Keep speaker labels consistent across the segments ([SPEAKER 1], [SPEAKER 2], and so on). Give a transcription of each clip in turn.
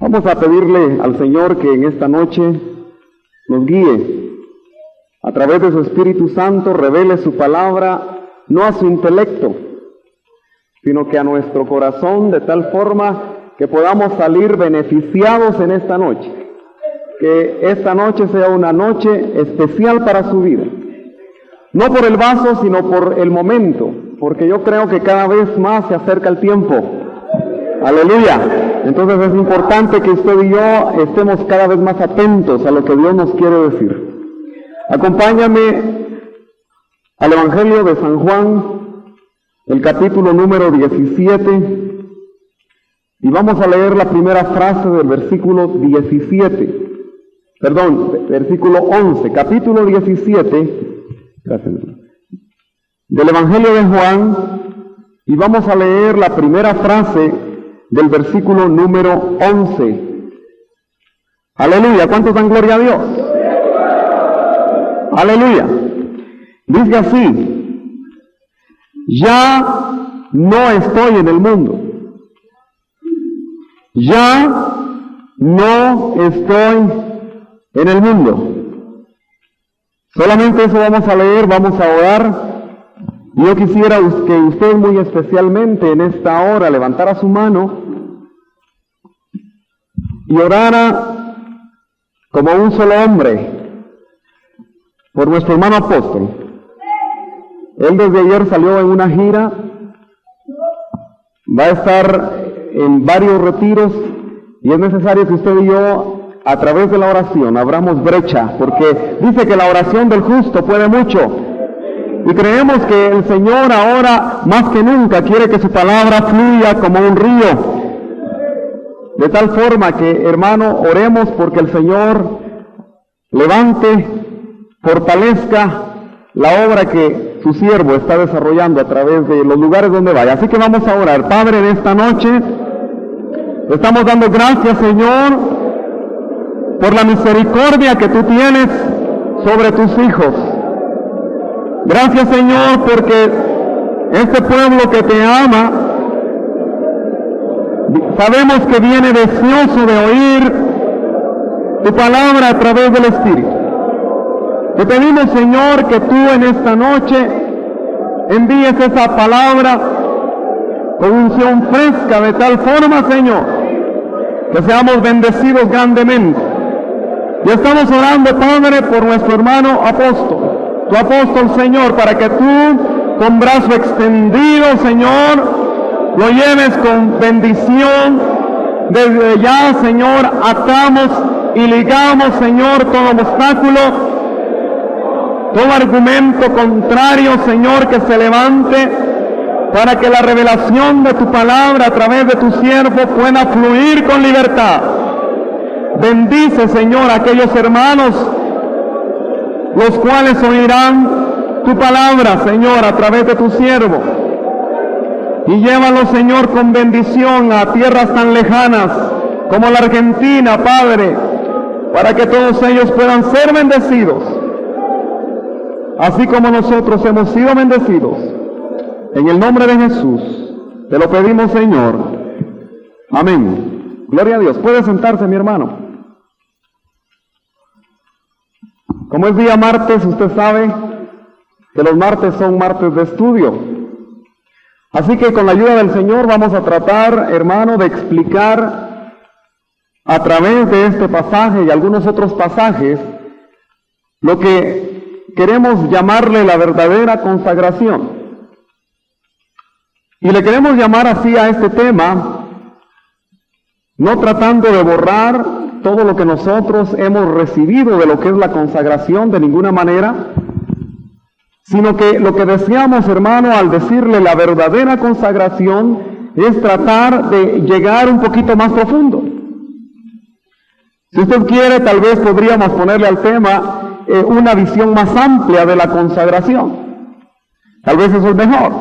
[SPEAKER 1] Vamos a pedirle al Señor que en esta noche nos guíe. A través de su Espíritu Santo revele su palabra, no a su intelecto, sino que a nuestro corazón, de tal forma que podamos salir beneficiados en esta noche. Que esta noche sea una noche especial para su vida. No por el vaso, sino por el momento, porque yo creo que cada vez más se acerca el tiempo. Aleluya. Entonces es importante que usted y yo estemos cada vez más atentos a lo que Dios nos quiere decir. Acompáñame al Evangelio de San Juan, el capítulo número 17, y vamos a leer la primera frase del versículo 11, capítulo 17, gracias, del Evangelio de Juan, y vamos a leer la primera frase del versículo número 11. Aleluya, ¿cuántos dan gloria a Dios? Aleluya. Dice así: ya no estoy en el mundo. Ya no estoy en el mundo. Solamente eso vamos a leer, vamos a orar. Y yo quisiera que usted muy especialmente en esta hora levantara su mano y orara como un solo hombre por nuestro hermano apóstol. Él desde ayer salió en una gira, va a estar en varios retiros y es necesario que usted y yo, a través de la oración, abramos brecha, porque dice que la oración del justo puede mucho. Y creemos que el Señor ahora, más que nunca, quiere que su palabra fluya como un río. De tal forma que, hermano, oremos porque el Señor levante, fortalezca la obra que su siervo está desarrollando a través de los lugares donde vaya. Así que vamos a orar. Padre, en esta noche le estamos dando gracias, Señor, por la misericordia que tú tienes sobre tus hijos. Gracias, Señor, porque este pueblo que te ama, sabemos que viene deseoso de oír tu palabra a través del Espíritu. Te pedimos, Señor, que tú en esta noche envíes esa palabra con unción fresca, de tal forma, Señor, que seamos bendecidos grandemente. Y estamos orando, Padre, por nuestro hermano apóstol, tu apóstol, Señor, para que tú, con brazo extendido, Señor, lo lleves con bendición. Desde ya, Señor, atamos y ligamos, Señor, todo obstáculo, todo argumento contrario, Señor, que se levante, para que la revelación de tu palabra a través de tu siervo pueda fluir con libertad. Bendice, Señor, a aquellos hermanos los cuales oirán tu palabra, Señor, a través de tu siervo. Y llévalo, Señor, con bendición a tierras tan lejanas como la Argentina, Padre, para que todos ellos puedan ser bendecidos, así como nosotros hemos sido bendecidos. En el nombre de Jesús, te lo pedimos, Señor. Amén. Gloria a Dios. Puede sentarse, mi hermano. Como es día martes, usted sabe que los martes son martes de estudio. Así que con la ayuda del Señor vamos a tratar, hermano, de explicar a través de este pasaje y algunos otros pasajes lo que queremos llamarle la verdadera consagración. Y le queremos llamar así a este tema, no tratando de borrar todo lo que nosotros hemos recibido de lo que es la consagración de ninguna manera, sino que lo que deseamos, hermano, al decirle la verdadera consagración, es tratar de llegar un poquito más profundo. Si usted quiere, tal vez podríamos ponerle al tema una visión más amplia de la consagración. Tal vez eso es mejor.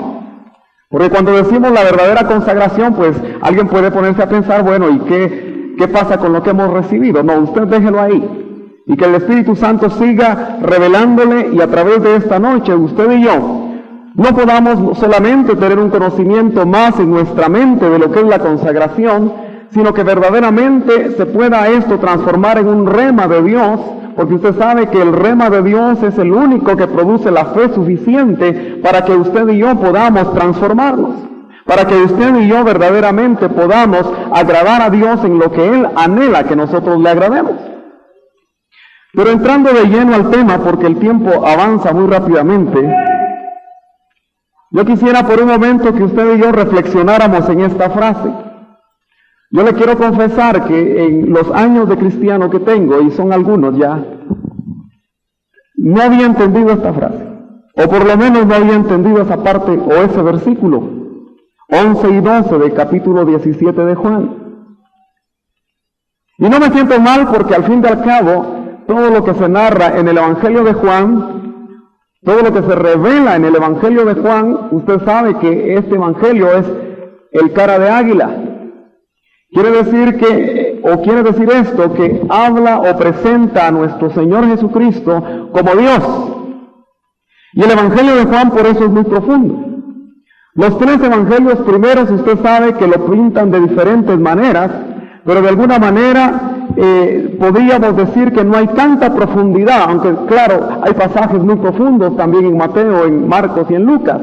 [SPEAKER 1] Porque cuando decimos la verdadera consagración, pues alguien puede ponerse a pensar, bueno, ¿y qué pasa con lo que hemos recibido? No, usted déjelo ahí. Y que el Espíritu Santo siga revelándole, y a través de esta noche, usted y yo, no podamos solamente tener un conocimiento más en nuestra mente de lo que es la consagración, sino que verdaderamente se pueda esto transformar en un rema de Dios, porque usted sabe que el rema de Dios es el único que produce la fe suficiente para que usted y yo podamos transformarnos, para que usted y yo verdaderamente podamos agradar a Dios en lo que Él anhela que nosotros le agrademos. Pero entrando de lleno al tema, porque el tiempo avanza muy rápidamente, yo quisiera por un momento que usted y yo reflexionáramos en esta frase. Yo le quiero confesar que en los años de cristiano que tengo, y son algunos ya, no había entendido esta frase, o por lo menos no había entendido esa parte o ese versículo, 11 y 12 del capítulo 17 de Juan. Y no me siento mal porque al fin y al cabo, todo lo que se narra en el Evangelio de Juan, todo lo que se revela en el Evangelio de Juan, usted sabe que este Evangelio es el cara de águila. Quiere decir esto, que habla o presenta a nuestro Señor Jesucristo como Dios. Y el Evangelio de Juan por eso es muy profundo. Los tres evangelios primeros usted sabe que lo pintan de diferentes maneras, pero de alguna manera podríamos decir que no hay tanta profundidad, aunque claro, hay pasajes muy profundos también en Mateo, en Marcos y en Lucas.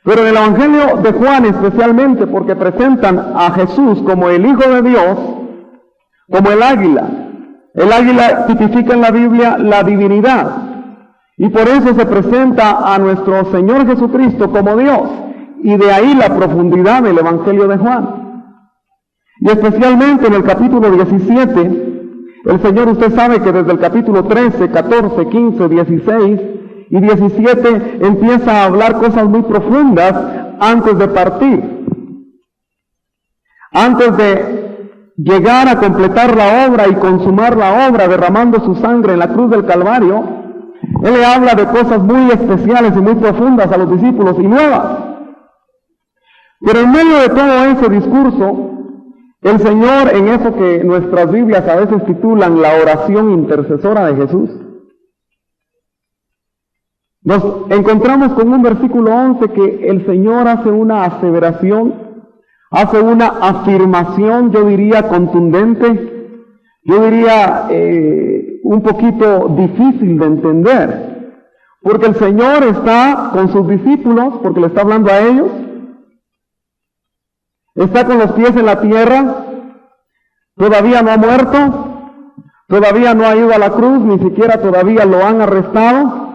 [SPEAKER 1] Pero en el Evangelio de Juan especialmente, porque presentan a Jesús como el Hijo de Dios, como el águila. El águila tipifica en la Biblia la divinidad. Y por eso se presenta a nuestro Señor Jesucristo como Dios. Y de ahí la profundidad del Evangelio de Juan. Y especialmente en el capítulo 17, el Señor, usted sabe que desde el capítulo 13, 14, 15, 16... y 17 empieza a hablar cosas muy profundas antes de partir. Antes de llegar a completar la obra y consumar la obra derramando su sangre en la cruz del Calvario, Él le habla de cosas muy especiales y muy profundas a los discípulos y nuevas. Pero en medio de todo ese discurso, el Señor, en eso que nuestras Biblias a veces titulan la oración intercesora de Jesús, nos encontramos con un versículo 11 que el Señor hace una aseveración, hace una afirmación, yo diría contundente, yo diría un poquito difícil de entender, porque el Señor está con sus discípulos, porque le está hablando a ellos, está con los pies en la tierra, todavía no ha muerto, todavía no ha ido a la cruz, ni siquiera todavía lo han arrestado.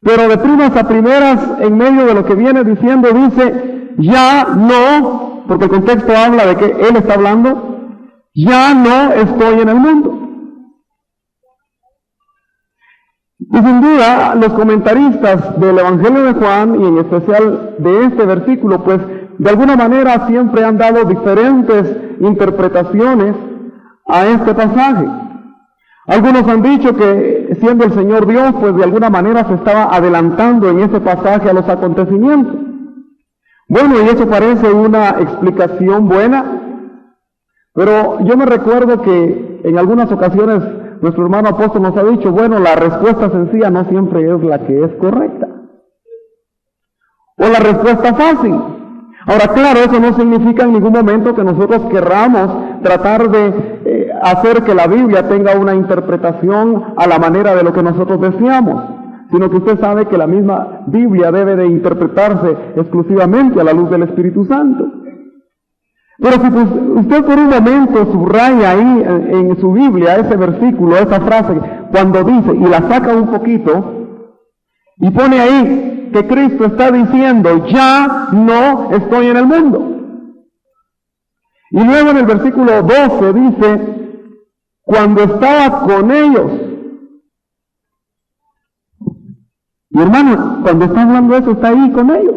[SPEAKER 1] Pero de primas a primeras, en medio de lo que viene diciendo, dice, ya no, porque el contexto habla de que Él está hablando, ya no estoy en el mundo. Y sin duda, los comentaristas del Evangelio de Juan, y en especial de este versículo, pues de alguna manera siempre han dado diferentes interpretaciones a este pasaje. Algunos han dicho que siendo el Señor Dios, pues de alguna manera se estaba adelantando en ese pasaje a los acontecimientos. Bueno, y eso parece una explicación buena, pero yo me recuerdo que en algunas ocasiones nuestro hermano apóstol nos ha dicho, bueno, la respuesta sencilla no siempre es la que es correcta, o la respuesta fácil. Ahora, claro, eso no significa en ningún momento que nosotros querramos tratar de hacer que la Biblia tenga una interpretación a la manera de lo que nosotros deseamos, sino que usted sabe que la misma Biblia debe de interpretarse exclusivamente a la luz del Espíritu Santo. Pero si pues, usted por un momento subraya ahí en su Biblia ese versículo, esa frase, cuando dice, y la saca un poquito, y pone ahí que Cristo está diciendo, ya no estoy en el mundo. Y luego en el versículo 12 dice, cuando estaba con ellos. Y hermano, cuando está hablando eso, está ahí con ellos.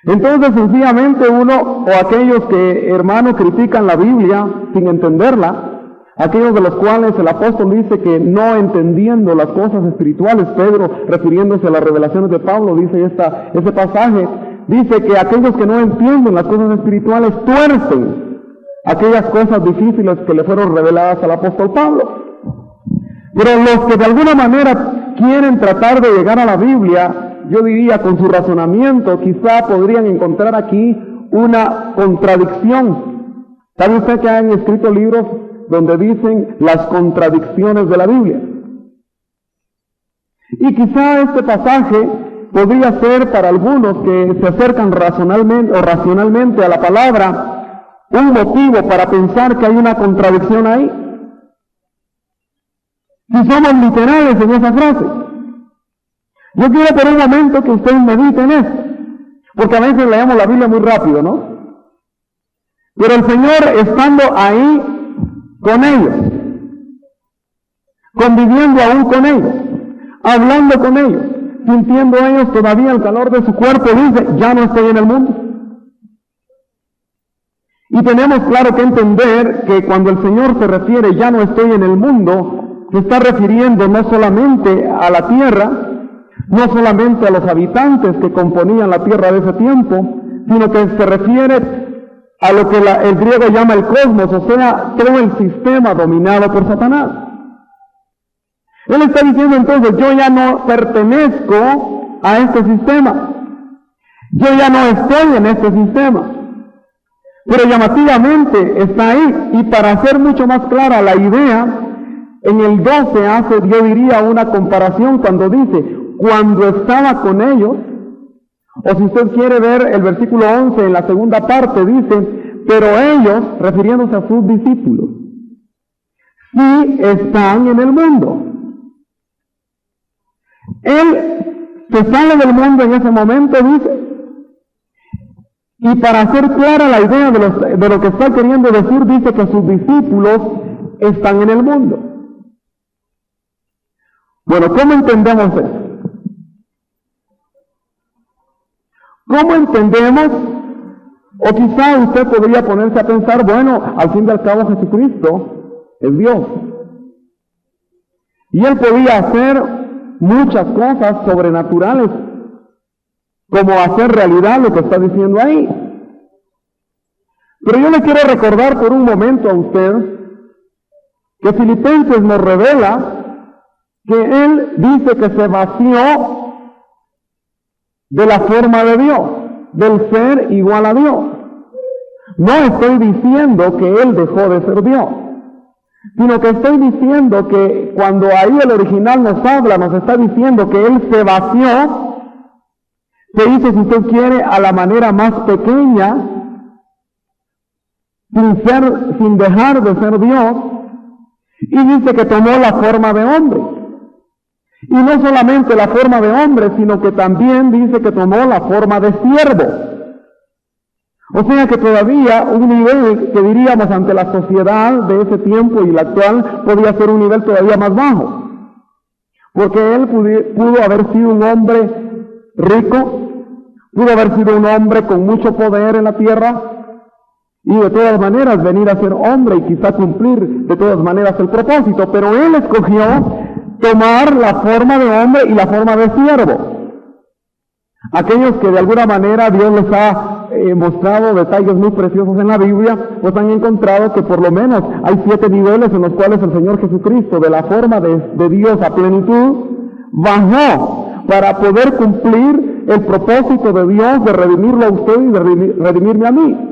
[SPEAKER 1] Entonces, sencillamente uno, o aquellos que, hermano, critican la Biblia sin entenderla, aquellos de los cuales el apóstol dice que no entendiendo las cosas espirituales, Pedro, refiriéndose a las revelaciones de Pablo, dice ese pasaje, dice que aquellos que no entienden las cosas espirituales tuercen aquellas cosas difíciles que le fueron reveladas al apóstol Pablo. Pero los que de alguna manera quieren tratar de llegar a la Biblia, yo diría con su razonamiento, quizá podrían encontrar aquí una contradicción. ¿Sabe usted que han escrito libros donde dicen las contradicciones de la Biblia? Y quizá este pasaje podría ser para algunos que se acercan racionalmente a la palabra un motivo para pensar que hay una contradicción ahí. Si somos literales en esa frase. Yo quiero por un momento que ustedes mediten esto, porque a veces leemos la Biblia muy rápido, ¿no? Pero el Señor estando ahí con ellos, conviviendo aún con ellos, hablando con ellos, sintiendo ellos todavía el calor de su cuerpo, dice, ya no estoy en el mundo. Y tenemos claro que entender que cuando el Señor se refiere, ya no estoy en el mundo, se está refiriendo no solamente a la tierra, no solamente a los habitantes que componían la tierra de ese tiempo, sino que se refiere a lo que el griego llama el cosmos, o sea, todo el sistema dominado por Satanás. Él está diciendo entonces, yo ya no pertenezco a este sistema, yo ya no estoy en este sistema, pero llamativamente está ahí. Y para hacer mucho más clara la idea, en el 12 hace, yo diría, una comparación cuando dice, cuando estaba con ellos, o si usted quiere ver el versículo 11 en la segunda parte, dice, pero ellos, refiriéndose a sus discípulos, sí están en el mundo. Él se sale del mundo en ese momento, dice, y para hacer clara la idea de lo que está queriendo decir, dice que sus discípulos están en el mundo. Bueno, ¿cómo entendemos eso? ¿Cómo entendemos? O quizá usted podría ponerse a pensar, bueno, al fin y al cabo Jesucristo es Dios. Y Él podía hacer muchas cosas sobrenaturales, como hacer realidad lo que está diciendo ahí. Pero yo le quiero recordar por un momento a usted que Filipenses nos revela que Él dice que se vació de la forma de Dios, del ser igual a Dios. No estoy diciendo que Él dejó de ser Dios, sino que estoy diciendo que cuando ahí el original nos habla, nos está diciendo que Él se vació, se hizo, si usted quiere, a la manera más pequeña, sin dejar de ser Dios, y dice que tomó la forma de hombre. Y no solamente la forma de hombre, sino que también dice que tomó la forma de siervo. O sea que todavía un nivel que diríamos ante la sociedad de ese tiempo y la actual podía ser un nivel todavía más bajo. Porque él pudo haber sido un hombre rico, pudo haber sido un hombre con mucho poder en la tierra, y de todas maneras venir a ser hombre y quizá cumplir de todas maneras el propósito, pero él escogió tomar la forma de hombre y la forma de siervo. Aquellos que de alguna manera Dios les ha mostrado detalles muy preciosos en la Biblia, pues han encontrado que por lo menos hay 7 niveles en los cuales el Señor Jesucristo, de la forma de Dios a plenitud, bajó para poder cumplir el propósito de Dios de redimirlo a usted y de redimirme a mí.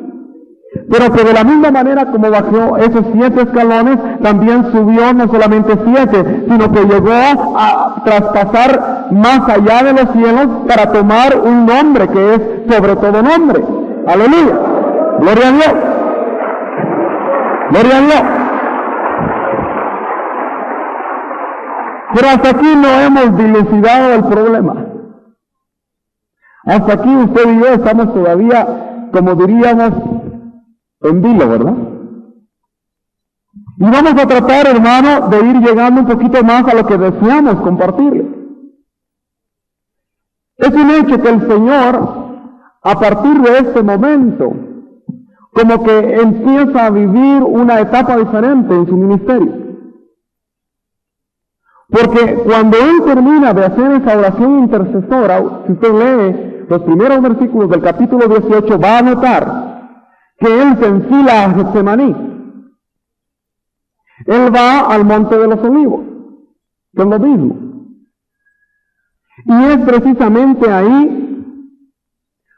[SPEAKER 1] Pero que de la misma manera como bajó esos 7 escalones, también subió no solamente 7, sino que llegó a traspasar más allá de los cielos para tomar un nombre que es sobre todo nombre. Aleluya. Gloria a Dios. Gloria a Dios. Pero hasta aquí no hemos dilucidado el problema. Hasta aquí usted y yo estamos todavía, como diríamos, en vilo, ¿verdad? Y vamos a tratar, hermano, de ir llegando un poquito más a lo que deseamos compartirle. Es un hecho que el Señor, a partir de este momento, como que empieza a vivir una etapa diferente en su ministerio. Porque cuando Él termina de hacer esa oración intercesora, si usted lee los primeros versículos del capítulo 18, va a notar que Él se enfila a Getsemaní. Él va al Monte de los Olivos, que es lo mismo. Y es precisamente ahí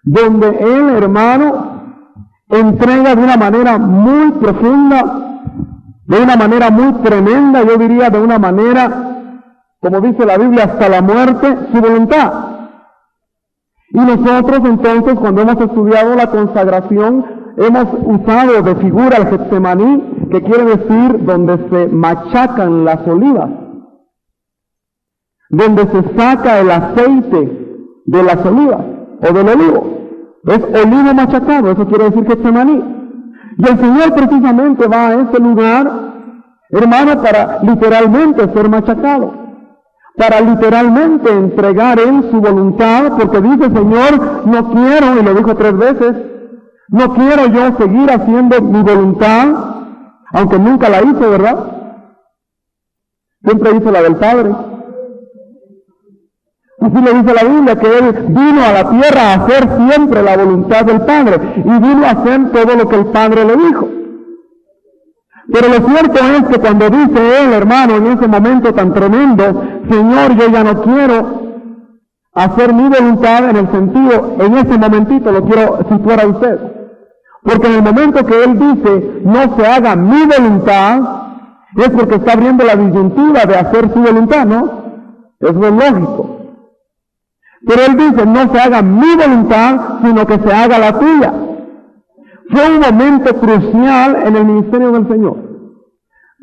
[SPEAKER 1] donde Él, hermano, entrega de una manera muy profunda, de una manera muy tremenda, yo diría de una manera, como dice la Biblia, hasta la muerte, su voluntad. Y nosotros entonces, cuando hemos estudiado la consagración, hemos usado de figura el Getsemaní, que quiere decir donde se machacan las olivas, donde se saca el aceite de las olivas, o del olivo. Es olivo machacado, eso quiere decir Getsemaní. Y el Señor precisamente va a ese lugar, hermano, para literalmente ser machacado, para literalmente entregar Él su voluntad, porque dice, Señor, no quiero, y lo dijo 3 veces, no quiero yo seguir haciendo mi voluntad, aunque nunca la hizo, ¿verdad? Siempre hizo la del Padre. Así le dice la Biblia, que Él vino a la tierra a hacer siempre la voluntad del Padre, y vino a hacer todo lo que el Padre le dijo. Pero lo cierto es que cuando dice Él, hermano, en ese momento tan tremendo, Señor, yo ya no quiero hacer mi voluntad, en el sentido, en ese momentito lo quiero situar a usted. Porque en el momento que Él dice, no se haga mi voluntad, es porque está abriendo la disyuntiva de hacer su voluntad, ¿no? Eso es lógico. Pero Él dice, no se haga mi voluntad, sino que se haga la tuya. Fue un momento crucial en el ministerio del Señor.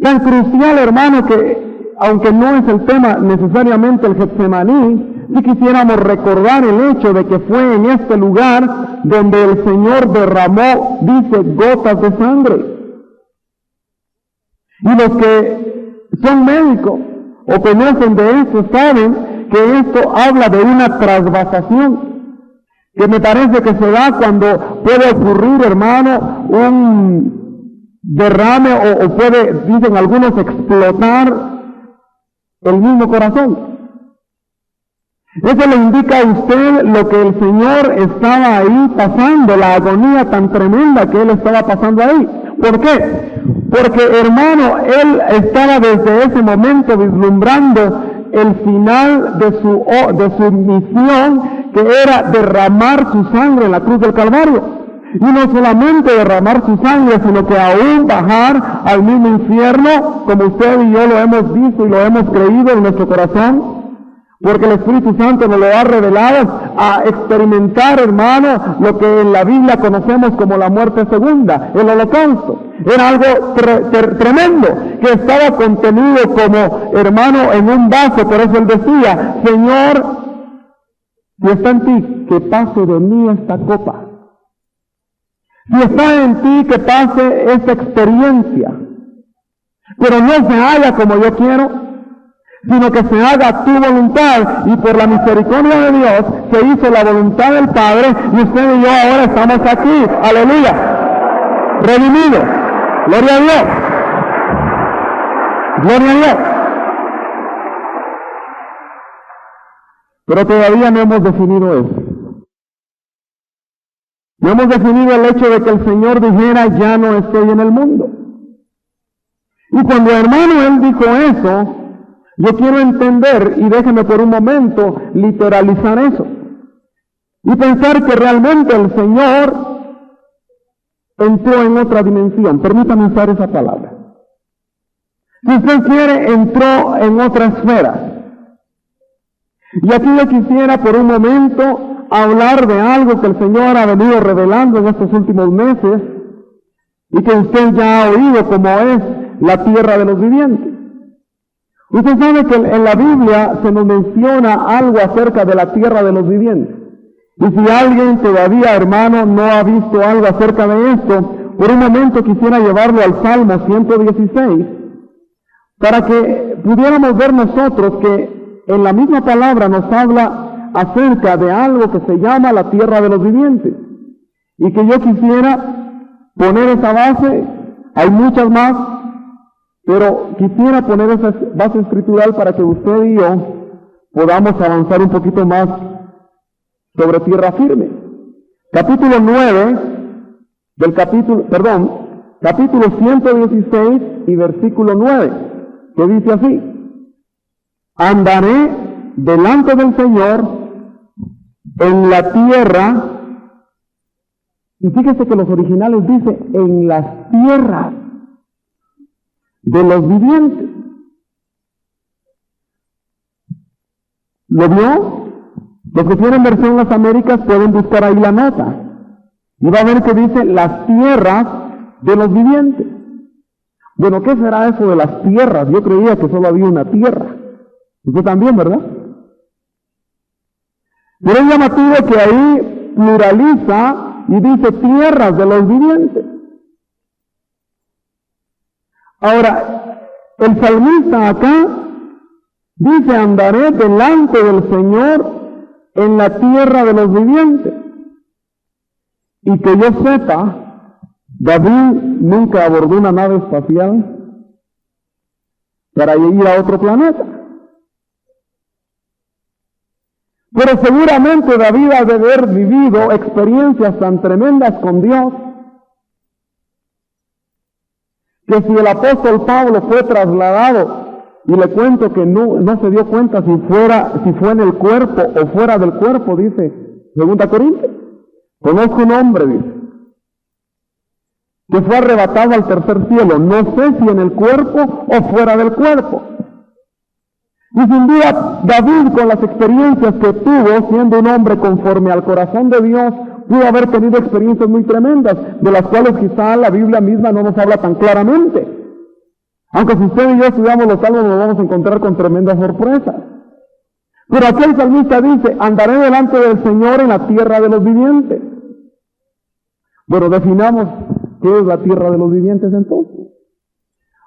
[SPEAKER 1] Tan crucial, hermano, que aunque no es el tema necesariamente el Getsemaní, si quisiéramos recordar el hecho de que fue en este lugar donde el Señor derramó, dice, gotas de sangre. Y los que son médicos o conocen de esto saben que esto habla de una trasvasación, que me parece que se da cuando puede ocurrir, hermano, un derrame o puede, dicen algunos, explotar el mismo corazón. Eso le indica a usted lo que el Señor estaba ahí pasando, la agonía tan tremenda que Él estaba pasando ahí. ¿Por qué? Porque, hermano, Él estaba desde ese momento vislumbrando el final de su misión, que era derramar su sangre en la cruz del Calvario. Y no solamente derramar su sangre, sino que aún bajar al mismo infierno, como usted y yo lo hemos visto y lo hemos creído en nuestro corazón, porque el Espíritu Santo nos lo ha revelado, a experimentar, hermano, lo que en la Biblia conocemos como la muerte segunda, el holocausto. Era algo tremendo, que estaba contenido como, hermano, en un vaso. Por eso Él decía, Señor, si está en ti, que pase de mí esta copa. Si está en ti, que pase esta experiencia. Pero no se haga como yo quiero, sino que se haga tu voluntad. Y por la misericordia de Dios se hizo la voluntad del Padre, y usted y yo ahora estamos aquí, aleluya, redimidos. Gloria a Dios, gloria a Dios. Pero todavía no hemos definido eso. No hemos definido el hecho de que el Señor dijera, ya no estoy en el mundo. Y cuando, hermano, Él dijo eso, yo quiero entender, y déjeme por un momento literalizar eso, y pensar que realmente el Señor entró en otra dimensión. Permítame usar esa palabra. Si usted quiere, entró en otra esfera. Y aquí yo quisiera por un momento hablar de algo que el Señor ha venido revelando en estos últimos meses, y que usted ya ha oído, como es la tierra de los vivientes. Usted sabe que en la Biblia se nos menciona algo acerca de la tierra de los vivientes. Y si alguien todavía, hermano, no ha visto algo acerca de esto, por un momento quisiera llevarlo al Salmo 116, para que pudiéramos ver nosotros que en la misma palabra nos habla acerca de algo que se llama la tierra de los vivientes. Y que yo quisiera poner esa base, hay muchas más, pero quisiera poner esa base escritural para que usted y yo podamos avanzar un poquito más sobre tierra firme. Capítulo 9 del capítulo 116 y versículo 9, que dice así: andaré delante del Señor en la tierra Y fíjese que los originales dicen en las tierras de los vivientes. ¿Lo vio? Los que tienen versión Las Américas pueden buscar ahí la nota. Y va a ver que dice las tierras de los vivientes. Bueno, ¿qué será eso de las tierras? Yo creía que solo había una tierra. Usted también, ¿verdad? Pero es llamativo que ahí pluraliza y dice tierras de los vivientes. Ahora, el salmista acá dice, andaré delante del Señor en la tierra de los vivientes. Y que yo sepa, David nunca abordó una nave espacial para ir a otro planeta. Pero seguramente David ha de haber vivido experiencias tan tremendas con Dios, que si el apóstol Pablo fue trasladado, y le cuento que no se dio cuenta si fue en el cuerpo o fuera del cuerpo, dice 2 Corintios. Conozco un hombre, dice, que fue arrebatado al tercer cielo, no sé si en el cuerpo o fuera del cuerpo. Y sin duda, David, con las experiencias que tuvo, siendo un hombre conforme al corazón de Dios, pudo haber tenido experiencias muy tremendas, de las cuales quizá la Biblia misma no nos habla tan claramente. Aunque si usted y yo estudiamos los salmos, nos vamos a encontrar con tremendas sorpresas. Pero aquí el salmista dice, andaré delante del Señor en la tierra de los vivientes. Bueno, definamos qué es la tierra de los vivientes entonces.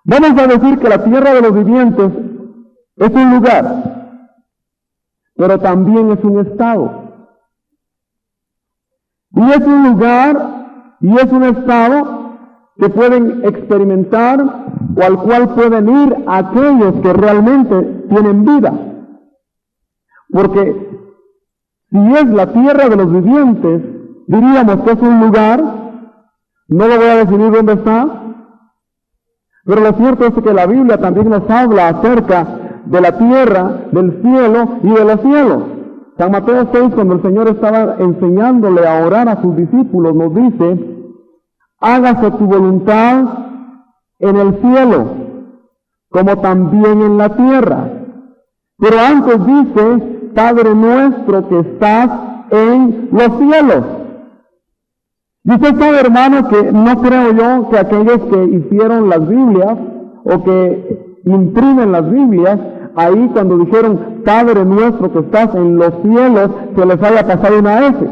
[SPEAKER 1] Vamos a decir que la tierra de los vivientes es un lugar, pero también es un estado. Y es un lugar y es un estado que pueden experimentar o al cual pueden ir aquellos que realmente tienen vida. Porque si es la tierra de los vivientes, diríamos que es un lugar, no lo voy a definir dónde está, pero lo cierto es que la Biblia también nos habla acerca de la tierra, del cielo y de los cielos. San Mateo 6, cuando el Señor estaba enseñándole a orar a sus discípulos, nos dice, hágase tu voluntad en el cielo, como también en la tierra. Pero antes dice, Padre nuestro que estás en los cielos. Y usted sabe, hermano, que no creo yo que aquellos que hicieron las Biblias o que imprimen las Biblias, ahí cuando dijeron Padre nuestro que estás en los cielos, se les haya pasado una S.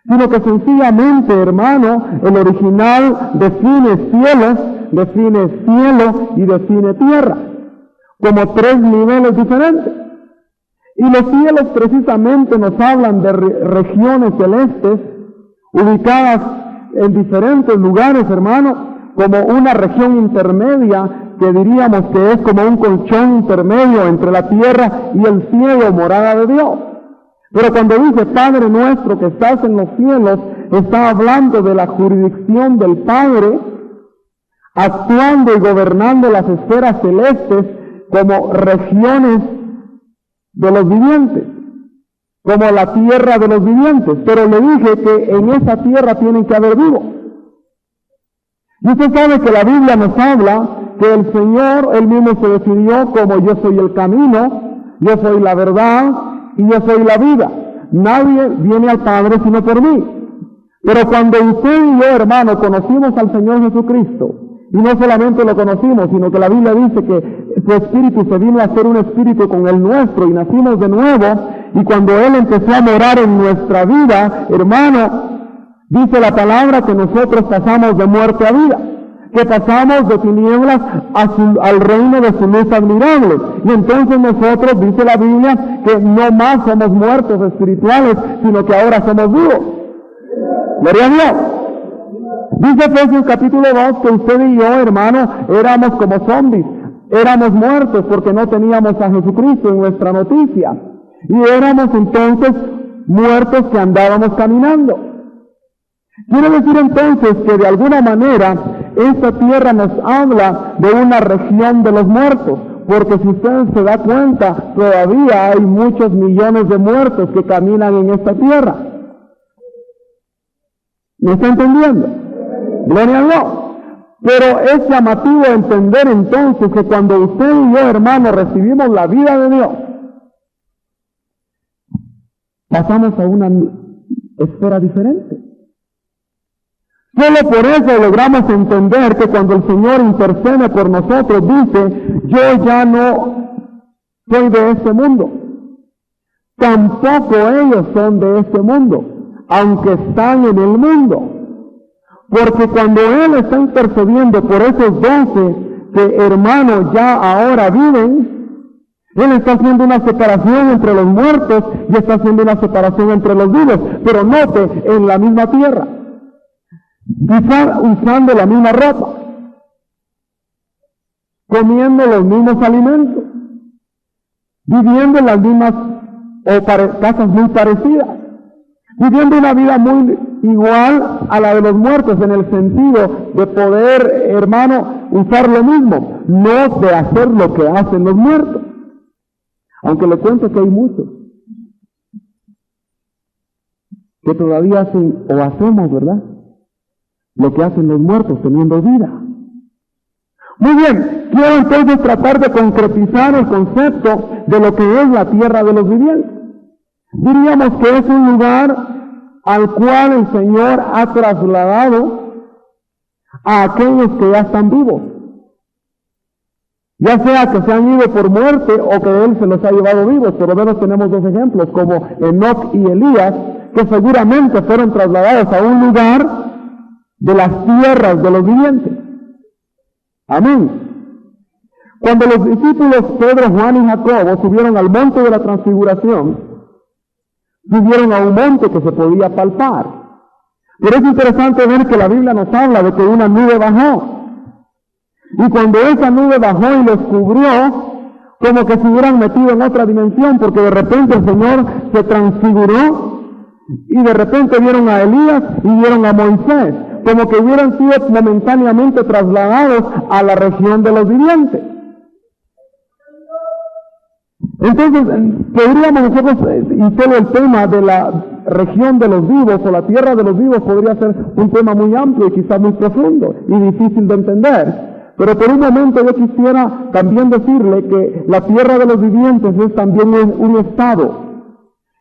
[SPEAKER 1] Sino que sencillamente, hermano, el original define cielos, define cielo y define tierra, como tres niveles diferentes. Y los cielos precisamente nos hablan de regiones celestes, ubicadas en diferentes lugares, hermano, como una región intermedia, que diríamos que es como un colchón intermedio entre la tierra y el cielo, morada de Dios. Pero cuando dice Padre nuestro que estás en los cielos, está hablando de la jurisdicción del Padre, actuando y gobernando las esferas celestes como regiones de los vivientes, como la tierra de los vivientes. Pero le dije que en esa tierra tienen que haber vivos. Y usted sabe que la Biblia nos habla que el Señor, Él mismo se definió como yo soy el camino, yo soy la verdad y yo soy la vida. Nadie viene al Padre sino por mí. Pero cuando usted y yo, hermano, conocimos al Señor Jesucristo, y no solamente lo conocimos, sino que la Biblia dice que su espíritu se vino a hacer un espíritu con el nuestro y nacimos de nuevo, y cuando Él empezó a morar en nuestra vida, hermano, dice la palabra que nosotros pasamos de muerte a vida, que pasamos de tinieblas al reino de su luz admirable. Y entonces nosotros, dice la Biblia, que no más somos muertos espirituales, sino que ahora somos vivos. Gloria a Dios. Dice Efesios capítulo 2 que usted y yo, hermano, éramos como zombies, éramos muertos porque no teníamos a Jesucristo en nuestra noticia. Y éramos entonces muertos que andábamos caminando. Quiere decir entonces que de alguna manera esta tierra nos habla de una región de los muertos, porque si usted se da cuenta, todavía hay muchos millones de muertos que caminan en esta tierra. ¿Me está entendiendo? Gloria a Dios. Pero es llamativo entender entonces que cuando usted y yo, hermano, recibimos la vida de Dios, pasamos a una esfera diferente. Solo por eso logramos entender que cuando el Señor intercede por nosotros, dice, yo ya no soy de este mundo. Tampoco ellos son de este mundo, aunque están en el mundo. Porque cuando Él está intercediendo por esos 12 que, hermanos, ya ahora viven, Él está haciendo una separación entre los muertos y está haciendo una separación entre los vivos. Pero note, en la misma tierra, quizá usando la misma ropa, comiendo los mismos alimentos, viviendo en las mismas casas muy parecidas, viviendo una vida muy igual a la de los muertos en el sentido de poder, hermano, usar lo mismo, no de hacer lo que hacen los muertos. Aunque le cuento que hay muchos que todavía hacen o hacemos, ¿verdad?, lo que hacen los muertos teniendo vida. Muy bien, quiero entonces tratar de concretizar el concepto de lo que es la tierra de los vivientes. Diríamos que es un lugar al cual el Señor ha trasladado a aquellos que ya están vivos, ya sea que se han ido por muerte o que Él se los ha llevado vivos. Por lo menos tenemos dos ejemplos, como Enoc y Elías, que seguramente fueron trasladados a un lugar de las tierras de los vivientes. Amén. Cuando los discípulos Pedro, Juan y Jacobo subieron al monte de la transfiguración, subieron a un monte que se podía palpar. Pero es interesante ver que la Biblia nos habla de que una nube bajó. Y cuando esa nube bajó y los cubrió, como que se hubieran metido en otra dimensión, porque de repente el Señor se transfiguró y de repente vieron a Elías y vieron a Moisés, como que hubieran sido momentáneamente trasladados a la región de los vivientes. Entonces, podríamos nosotros, y solo el tema de la región de los vivos o la tierra de los vivos podría ser un tema muy amplio y quizá muy profundo y difícil de entender. Pero por un momento yo quisiera también decirle que la tierra de los vivientes es también un estado.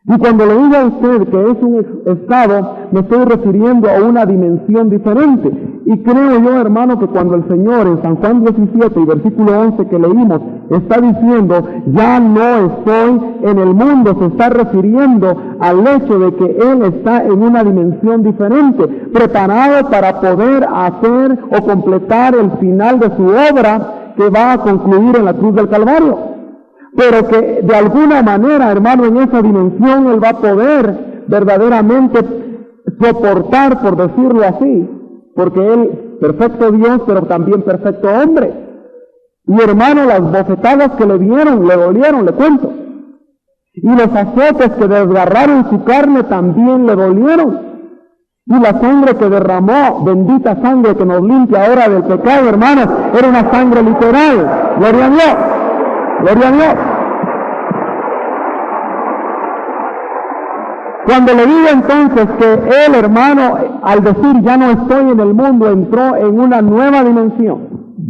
[SPEAKER 1] Y cuando le digo a usted que es un estado, me estoy refiriendo a una dimensión diferente. Y creo yo, hermano, que cuando el Señor en San Juan 17 y versículo 11 que leímos está diciendo, ya no estoy en el mundo, se está refiriendo al hecho de que Él está en una dimensión diferente, preparado para poder hacer o completar el final de su obra que va a concluir en la cruz del Calvario. Pero que de alguna manera, hermano, en esa dimensión Él va a poder verdaderamente soportar, por decirlo así, porque Él, perfecto Dios, pero también perfecto hombre. Y hermano, las bofetadas que le dieron, le dolieron, le cuento. Y los azotes que desgarraron su carne también le dolieron. Y la sangre que derramó, bendita sangre que nos limpia ahora del pecado, hermanos, era una sangre literal. Gloria a Dios. Gloria a Dios. Cuando le digo entonces que él, hermano, al decir ya no estoy en el mundo, entró en una nueva dimensión,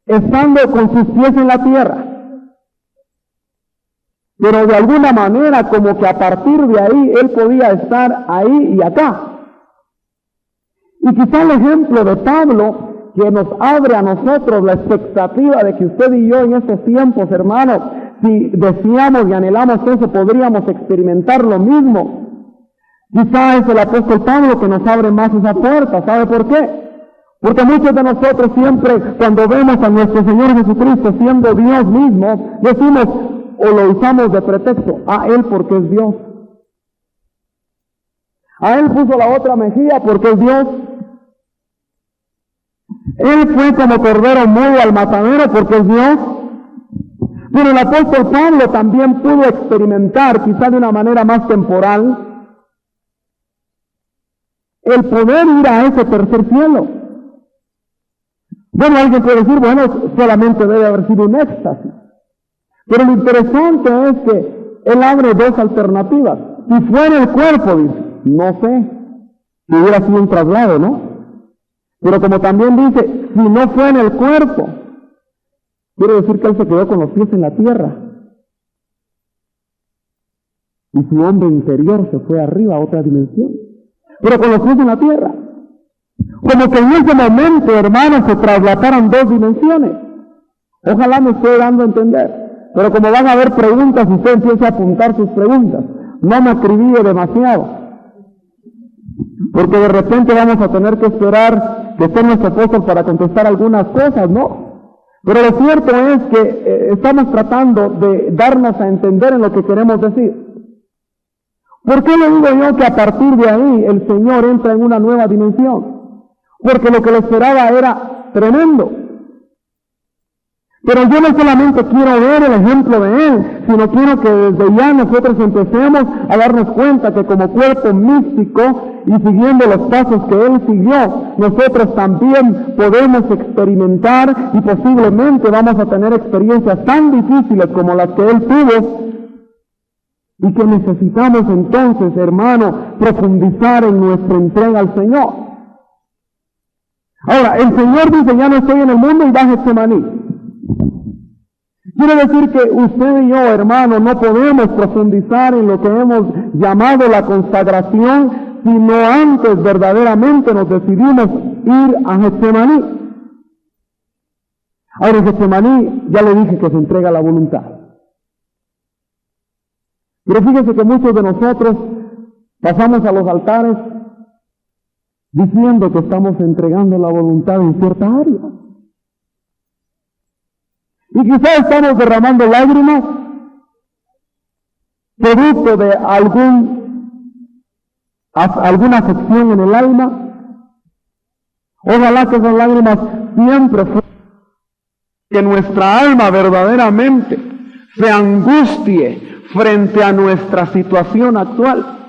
[SPEAKER 1] estando con sus pies en la tierra. Pero de alguna manera, como que a partir de ahí, él podía estar ahí y acá. Y quizá el ejemplo de Pablo, que nos abre a nosotros la expectativa de que usted y yo en estos tiempos, hermanos, si deseamos y anhelamos eso, podríamos experimentar lo mismo. Quizá es el apóstol Pablo que nos abre más esa puerta. ¿Sabe por qué? Porque muchos de nosotros siempre, cuando vemos a nuestro Señor Jesucristo siendo Dios mismo, decimos o lo usamos de pretexto, a Él porque es Dios. A Él puso la otra mejilla porque es Dios. Él fue como cordero mudo al matadero porque es Dios. Pero el apóstol Pablo también pudo experimentar, quizá de una manera más temporal, el poder ir a ese tercer cielo. Bueno, alguien puede decir, bueno, solamente debe haber sido un éxtasis. Pero lo interesante es que él abre dos alternativas. Si fuera el cuerpo, dice, no sé. que hubiera sido un traslado, ¿no? Pero como también dice, si no fue en el cuerpo, quiere decir que él se quedó con los pies en la tierra. Y su hombre interior se fue arriba a otra dimensión, pero con los pies en la tierra. Como que en ese momento, hermanos, se trasladaron dos dimensiones. Ojalá me esté dando a entender. Pero como van a haber preguntas, usted empieza a apuntar sus preguntas. No me acribille demasiado, porque de repente vamos a tener que esperar que esté nuestro apóstol para contestar algunas cosas, ¿no? Pero lo cierto es que estamos tratando de darnos a entender en lo que queremos decir. ¿Por qué le digo yo que a partir de ahí el Señor entra en una nueva dimensión? Porque lo que le esperaba era tremendo. Pero yo no solamente quiero ver el ejemplo de Él, sino quiero que desde ya nosotros empecemos a darnos cuenta que como cuerpo místico y siguiendo los pasos que Él siguió, nosotros también podemos experimentar y posiblemente vamos a tener experiencias tan difíciles como las que Él tuvo, y que necesitamos entonces, hermano, profundizar en nuestra entrega al Señor. Ahora, el Señor dice, ya no estoy en el mundo y va a Getsemaní. Quiere decir que usted y yo, hermano, no podemos profundizar en lo que hemos llamado la consagración, sino antes verdaderamente nos decidimos ir a Getsemaní. Ahora, en Getsemaní ya le dije que se entrega la voluntad. Pero fíjese que muchos de nosotros pasamos a los altares diciendo que estamos entregando la voluntad en cierta área. Y quizás estamos derramando lágrimas producto de alguna afección en el alma. Ojalá que esas lágrimas siempre fueran que nuestra alma verdaderamente se angustie frente a nuestra situación actual.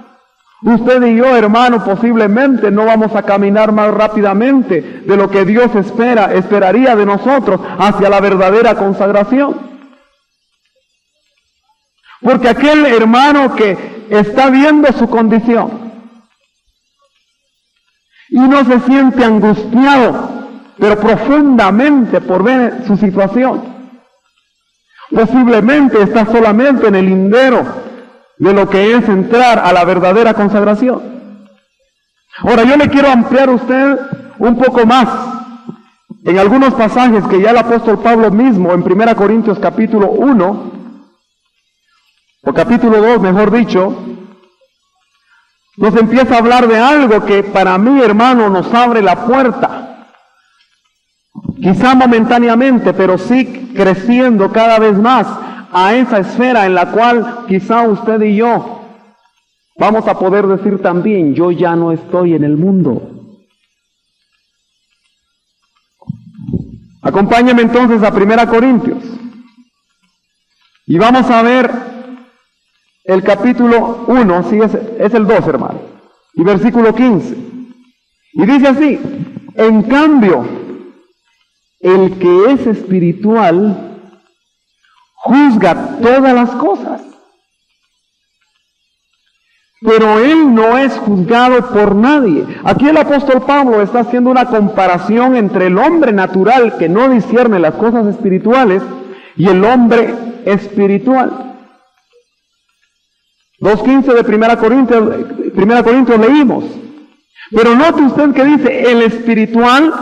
[SPEAKER 1] Usted y yo, hermano, posiblemente no vamos a caminar más rápidamente de lo que Dios esperaría de nosotros hacia la verdadera consagración. Porque aquel hermano que está viendo su condición y no se siente angustiado, pero profundamente por ver su situación, posiblemente está solamente en el lindero de lo que es entrar a la verdadera consagración. Ahora yo le quiero ampliar a usted un poco más en algunos pasajes que ya el apóstol Pablo mismo en 1 Corintios capítulo 1 o capítulo 2 mejor dicho, nos empieza a hablar de algo que para mí, hermano, nos abre la puerta, quizá momentáneamente, pero sí creciendo cada vez más a esa esfera en la cual quizá usted y yo vamos a poder decir también, yo ya no estoy en el mundo. Acompáñeme entonces a 1 Corintios y vamos a ver el capítulo 1, sí, es el 2, hermano, y versículo 15. Y dice así: en cambio, el que es espiritual juzga todas las cosas, pero él no es juzgado por nadie. Aquí el apóstol Pablo está haciendo una comparación entre el hombre natural que no discierne las cosas espirituales y el hombre espiritual. 2:15 de 1 Corintios leímos. Pero note usted que dice el espiritual,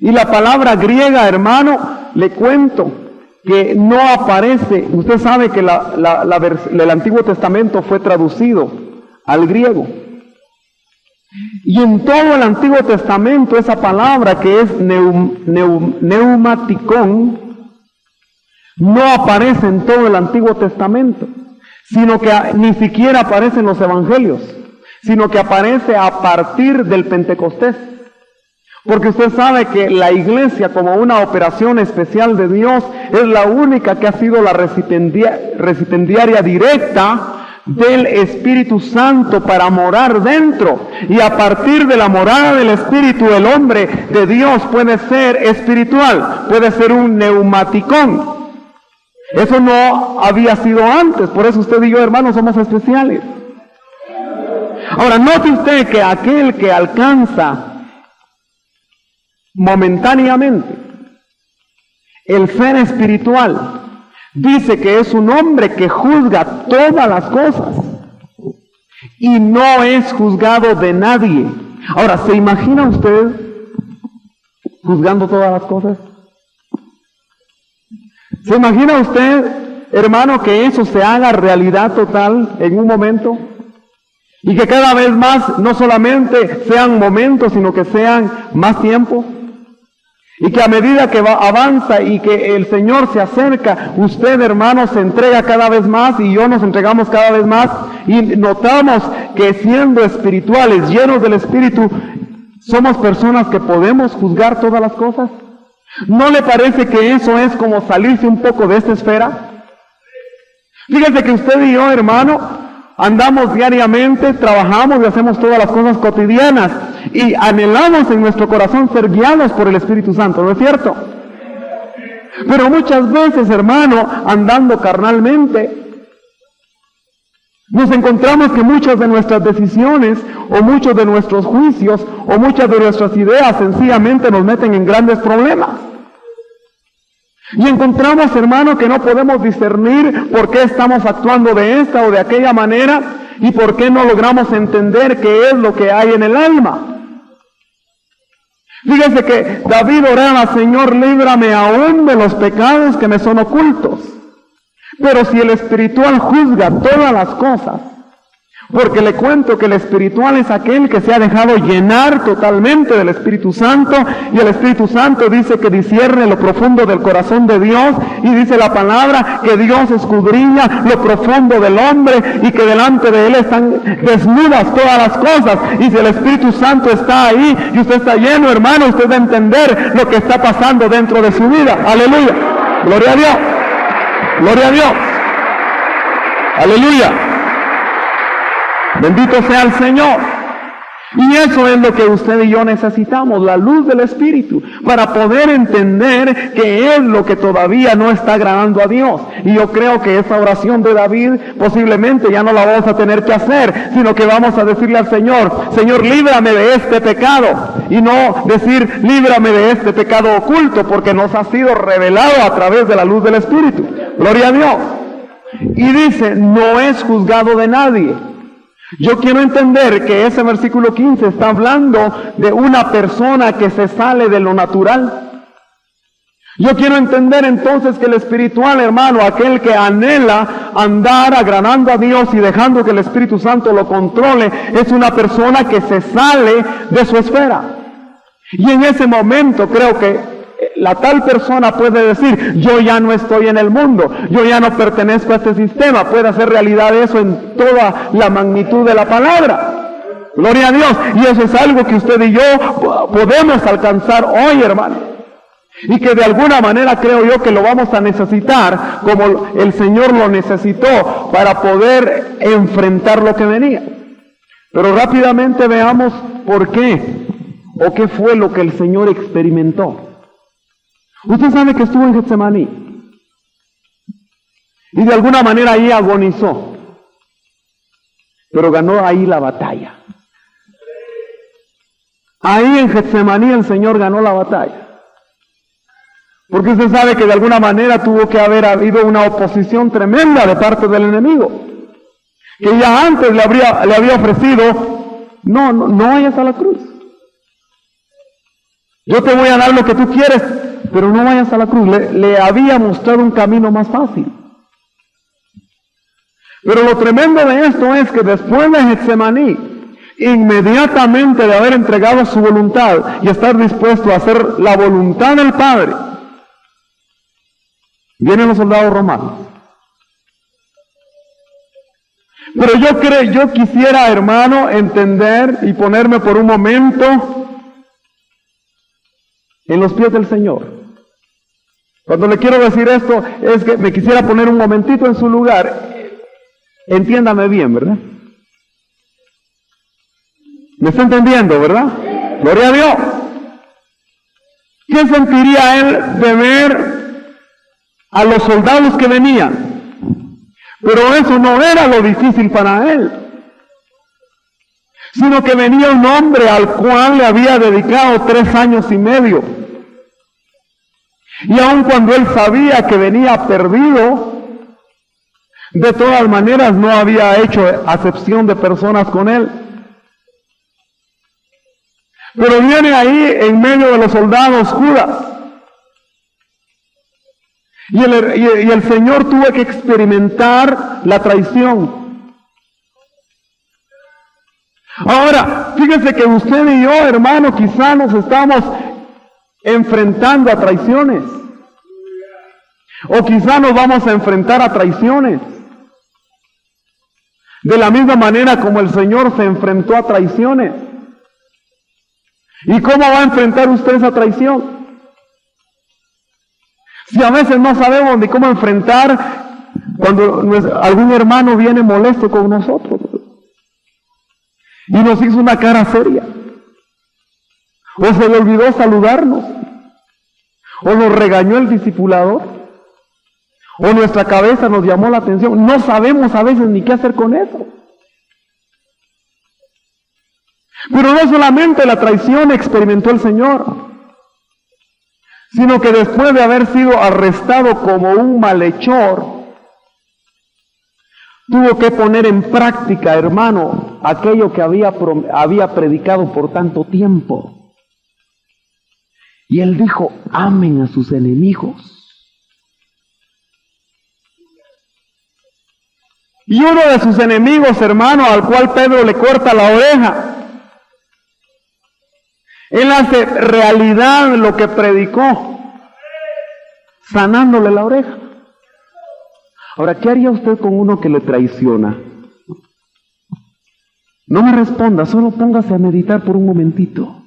[SPEAKER 1] y la palabra griega, hermano, le cuento que no aparece. Usted sabe que el Antiguo Testamento fue traducido al griego. Y en todo el Antiguo Testamento esa palabra que es neumaticón no aparece en todo el Antiguo Testamento, sino que ni siquiera aparece en los Evangelios, sino que aparece a partir del Pentecostés. Porque usted sabe que la iglesia, como una operación especial de Dios, es la única que ha sido la recipiendaria directa del Espíritu Santo para morar dentro. Y a partir de la morada del Espíritu, el hombre de Dios puede ser espiritual, puede ser un neumaticón. Eso no había sido antes, por eso usted y yo, hermanos, somos especiales. Ahora, note usted que aquel que alcanza momentáneamente el ser espiritual, dice que es un hombre que juzga todas las cosas y no es juzgado de nadie. Ahora, ¿se imagina usted juzgando todas las cosas? ¿Se imagina usted, hermano, que eso se haga realidad total en un momento? Y que cada vez más no solamente sean momentos, sino que sean más tiempo. Y que a medida que avanza y que el Señor se acerca, usted, hermano, se entrega cada vez más y yo nos entregamos cada vez más. Y notamos que siendo espirituales, llenos del Espíritu, somos personas que podemos juzgar todas las cosas. ¿No le parece que eso es como salirse un poco de esta esfera? Fíjese que usted y yo, hermano, andamos diariamente, trabajamos y hacemos todas las cosas cotidianas y anhelamos en nuestro corazón ser guiados por el Espíritu Santo, ¿no es cierto? Pero muchas veces, hermano, andando carnalmente, nos encontramos que muchas de nuestras decisiones o muchos de nuestros juicios o muchas de nuestras ideas sencillamente nos meten en grandes problemas. Y encontramos, hermano, que no podemos discernir por qué estamos actuando de esta o de aquella manera y por qué no logramos entender qué es lo que hay en el alma. Fíjese que David oraba: Señor, líbrame aún de los pecados que me son ocultos. Pero si el espiritual juzga todas las cosas, porque le cuento que el espiritual es aquel que se ha dejado llenar totalmente del Espíritu Santo, y el Espíritu Santo dice que discierne lo profundo del corazón de Dios, y dice la palabra que Dios escudriña lo profundo del hombre, y que delante de Él están desnudas todas las cosas. Y si el Espíritu Santo está ahí, y usted está lleno, hermano, usted va a entender lo que está pasando dentro de su vida. Aleluya, gloria a Dios, gloria a Dios, aleluya. Bendito sea el Señor. Y eso es lo que usted y yo necesitamos, la luz del Espíritu, para poder entender qué es lo que todavía no está agradando a Dios. Y yo creo que esa oración de David posiblemente ya no la vamos a tener que hacer, sino que vamos a decirle al Señor: Señor, líbrame de este pecado. Y no decir: líbrame de este pecado oculto, porque nos ha sido revelado a través de la luz del Espíritu. Gloria a Dios. Y dice: no es juzgado de nadie. Yo quiero entender que ese versículo 15 está hablando de una persona que se sale de lo natural. Yo quiero entender entonces que el espiritual, hermano, aquel que anhela andar agradando a Dios y dejando que el Espíritu Santo lo controle, es una persona que se sale de su esfera. Y en ese momento creo que la tal persona puede decir: yo ya no estoy en el mundo, yo ya no pertenezco a este sistema. Puede hacer realidad eso en toda la magnitud de la palabra. Gloria a Dios. Y eso es algo que usted y yo podemos alcanzar hoy, hermano. Y que de alguna manera creo yo que lo vamos a necesitar, como el Señor lo necesitó para poder enfrentar lo que venía. Pero rápidamente veamos por qué o qué fue lo que el Señor experimentó. Usted sabe que estuvo en Getsemaní y de alguna manera ahí agonizó, pero ganó ahí la batalla. Ahí en Getsemaní el Señor ganó la batalla, porque usted sabe que de alguna manera tuvo que haber habido una oposición tremenda de parte del enemigo, que ya antes le había ofrecido: no vayas a la cruz, yo te voy a dar lo que tú quieres, pero no vayas a la cruz. Le había mostrado un camino más fácil. Pero lo tremendo de esto es que después de Getsemaní, inmediatamente de haber entregado su voluntad y estar dispuesto a hacer la voluntad del Padre, vienen los soldados romanos. Pero yo quisiera, hermano, entender y ponerme por un momento en los pies del Señor. Cuando le quiero decir esto, es que me quisiera poner un momentito en su lugar. Entiéndame bien, ¿verdad? ¿Me está entendiendo, verdad? Gloria a Dios. ¿Qué sentiría él de ver a los soldados que venían? Pero eso no era lo difícil para él. sino que venía un hombre al cual le había dedicado 3 años y medio. Y aun cuando él sabía que venía perdido, de todas maneras no había hecho acepción de personas con él. Pero viene ahí en medio de los soldados Judas. Y el Señor tuvo que experimentar la traición. Ahora, fíjense que usted y yo, hermano, quizá nos estamos enfrentando a traiciones. O quizá nos vamos a enfrentar a traiciones. De la misma manera como el Señor se enfrentó a traiciones. ¿Y cómo va a enfrentar usted esa traición? Si a veces no sabemos ni cómo enfrentar cuando algún hermano viene molesto con nosotros y nos hizo una cara seria, o se le olvidó saludarnos, o nos regañó el discipulador, o nuestra cabeza nos llamó la atención. No sabemos a veces ni qué hacer con eso. Pero no solamente la traición experimentó el Señor, sino que después de haber sido arrestado como un malhechor, tuvo que poner en práctica, hermano, aquello que había predicado por tanto tiempo. Y él dijo: amen a sus enemigos. Y uno de sus enemigos, hermano, al cual Pedro le corta la oreja, él hace realidad lo que predicó, sanándole la oreja. Ahora, ¿qué haría usted con uno que le traiciona? No me responda, solo póngase a meditar por un momentito.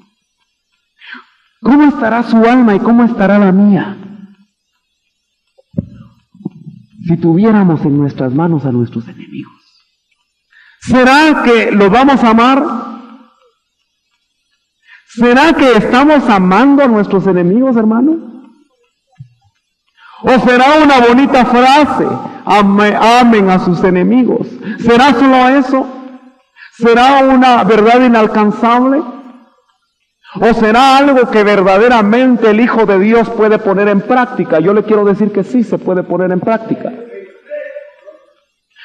[SPEAKER 1] ¿Cómo estará su alma y cómo estará la mía si tuviéramos en nuestras manos a nuestros enemigos? ¿Será que los vamos a amar? ¿Será que estamos amando a nuestros enemigos, hermano? ¿O será una bonita frase, amen a sus enemigos? ¿Será solo eso? ¿Será una verdad inalcanzable? ¿O será algo que verdaderamente el Hijo de Dios puede poner en práctica? Yo le quiero decir que sí se puede poner en práctica.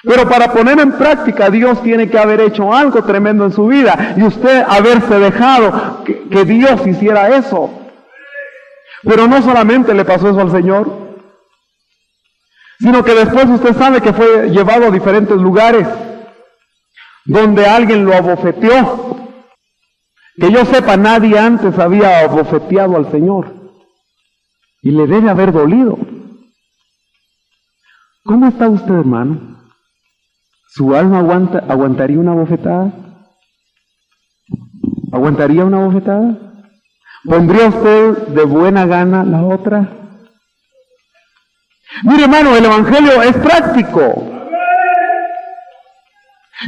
[SPEAKER 1] Pero para poner en práctica, Dios tiene que haber hecho algo tremendo en su vida y usted haberse dejado que Dios hiciera eso. Pero no solamente le pasó eso al Señor, sino que después usted sabe que fue llevado a diferentes lugares donde alguien lo abofeteó. Que yo sepa, nadie antes había abofeteado al Señor y le debe haber dolido. ¿Cómo está usted, hermano? ¿Su alma aguantaría una bofetada? ¿Aguantaría una bofetada? ¿Pondría usted de buena gana la otra? Mire, hermano, el Evangelio es práctico.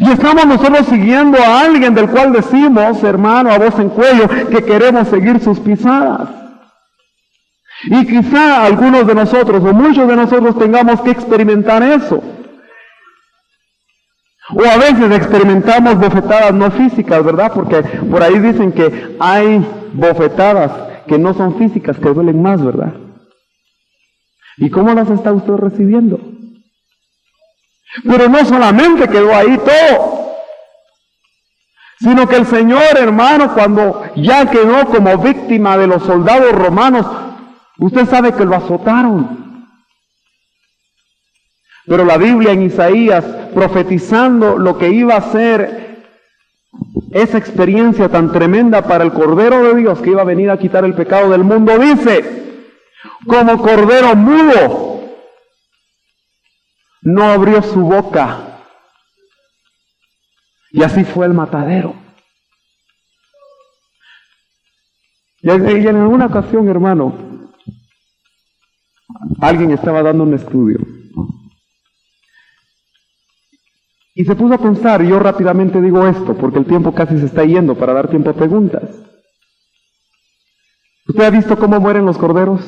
[SPEAKER 1] Y estamos nosotros siguiendo a alguien del cual decimos, hermano, a voz en cuello, que queremos seguir sus pisadas. Y quizá algunos de nosotros, o muchos de nosotros, tengamos que experimentar eso. O a veces experimentamos bofetadas no físicas, ¿verdad? Porque por ahí dicen que hay bofetadas que no son físicas, que duelen más, ¿verdad? ¿Y cómo las está usted recibiendo? Pero no solamente quedó ahí todo, sino que el Señor, hermano, cuando ya quedó como víctima de los soldados romanos, usted sabe que lo azotaron. Pero la Biblia en Isaías, profetizando lo que iba a ser esa experiencia tan tremenda para el Cordero de Dios que iba a venir a quitar el pecado del mundo, dice: como cordero mudo, no abrió su boca. Y así fue el matadero. Y en alguna ocasión, hermano, alguien estaba dando un estudio. Y se puso a pensar, y yo rápidamente digo esto, porque el tiempo casi se está yendo para dar tiempo a preguntas. ¿Usted ha visto cómo mueren los corderos?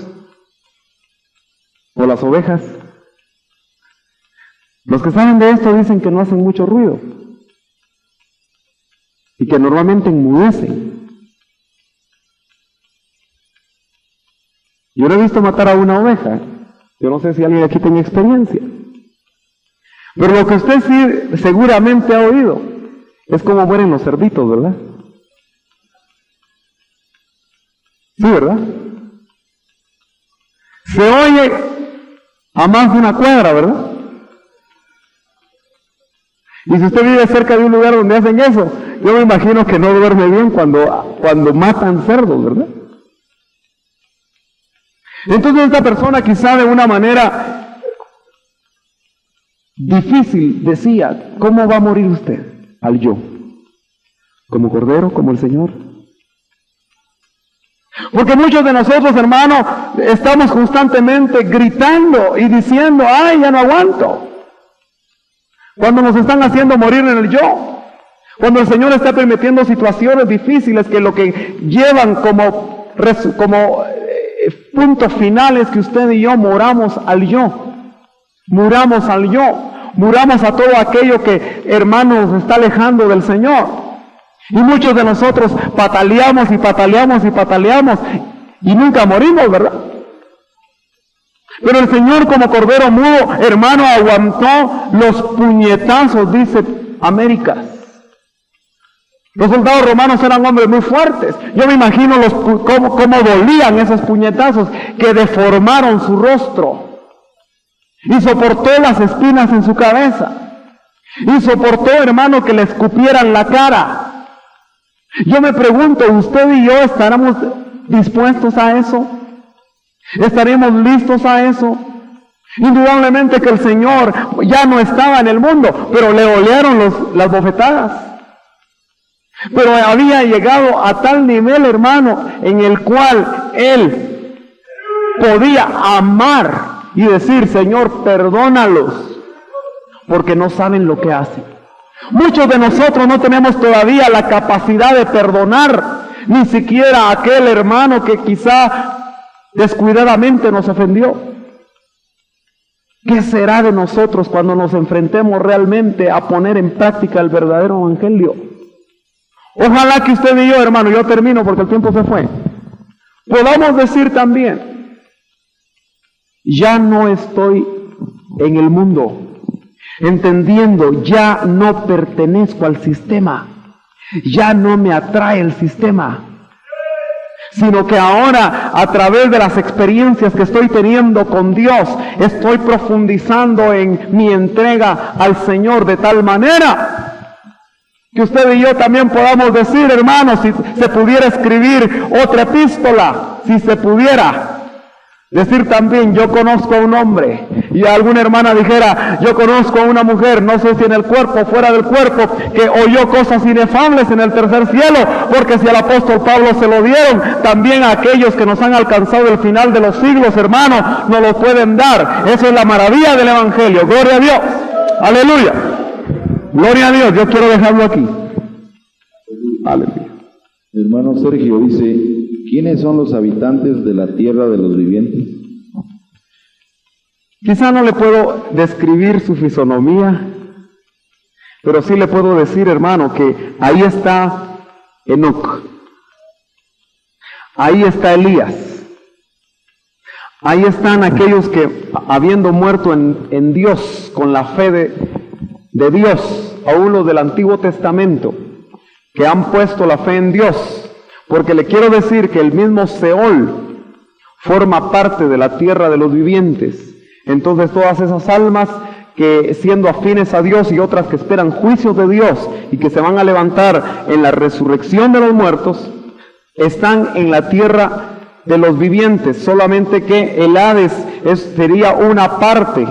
[SPEAKER 1] ¿O las ovejas? Los que saben de esto dicen que no hacen mucho ruido. y que normalmente enmudecen. Yo no he visto matar a una oveja. Yo no sé si alguien aquí tiene experiencia. Pero lo que usted sí seguramente ha oído es cómo mueren los cerditos, ¿verdad? Sí, ¿verdad? Se oye a más de una cuadra, ¿verdad? Y si usted vive cerca de un lugar donde hacen eso, yo me imagino que no duerme bien cuando matan cerdos, ¿verdad? Entonces esta persona quizá de una manera difícil decía, ¿cómo va a morir usted? Al yo. ¿Como cordero, como el Señor? Porque muchos de nosotros, hermanos, estamos constantemente gritando y diciendo, ¡ay, ya no aguanto! Cuando nos están haciendo morir en el yo. Cuando el Señor está permitiendo situaciones difíciles que lo que llevan como puntos finales que usted y yo muramos al yo. Muramos al yo. Muramos a todo aquello que, hermanos, nos está alejando del Señor. Y muchos de nosotros pataleamos y pataleamos y pataleamos y nunca morimos, ¿verdad? Pero el Señor como cordero mudo, hermano, aguantó los puñetazos, dice Américas. Los soldados romanos eran hombres muy fuertes. Yo me imagino cómo dolían esos puñetazos que deformaron su rostro. Y soportó las espinas en su cabeza. Y soportó, hermano, que le escupieran la cara. Yo me pregunto, ¿usted y yo estaremos dispuestos a eso? ¿Estaremos listos a eso? Indudablemente que el Señor ya no estaba en el mundo, pero le olearon las bofetadas. Pero había llegado a tal nivel, hermano, en el cual Él podía amar y decir, Señor, perdónalos, porque no saben lo que hacen. Muchos de nosotros no tenemos todavía la capacidad de perdonar, ni siquiera a aquel hermano que quizá descuidadamente nos ofendió. ¿Qué será de nosotros cuando nos enfrentemos realmente a poner en práctica el verdadero evangelio? Ojalá que usted y yo, hermano, yo termino porque el tiempo se fue, podamos decir también, ya no estoy en el mundo, entendiendo, ya no pertenezco al sistema, ya no me atrae el sistema, sino que ahora a través de las experiencias que estoy teniendo con Dios, estoy profundizando en mi entrega al Señor de tal manera que usted y yo también podamos decir, hermanos, si se pudiera escribir otra epístola, si se pudiera decir también, yo conozco a un hombre, y alguna hermana dijera, yo conozco a una mujer, no sé si en el cuerpo o fuera del cuerpo, que oyó cosas inefables en el tercer cielo, porque si al apóstol Pablo se lo dieron, también a aquellos que nos han alcanzado el final de los siglos, hermanos, nos lo pueden dar. Eso es la maravilla del evangelio. Gloria a Dios. Aleluya. Gloria a Dios. Yo quiero dejarlo aquí. Aleluya.
[SPEAKER 2] Hermano Sergio dice, ¿quiénes son los habitantes de la tierra de los vivientes?
[SPEAKER 1] Quizá no le puedo describir su fisonomía, pero sí le puedo decir, hermano, que ahí está Enoc, ahí está Elías, ahí están aquellos que, habiendo muerto en Dios, con la fe de Dios, aún los del Antiguo Testamento, que han puesto la fe en Dios, porque le quiero decir que el mismo Seol forma parte de la tierra de los vivientes. Entonces todas esas almas que siendo afines a Dios y otras que esperan juicios de Dios y que se van a levantar en la resurrección de los muertos, están en la tierra de los vivientes, solamente que el Hades sería una parte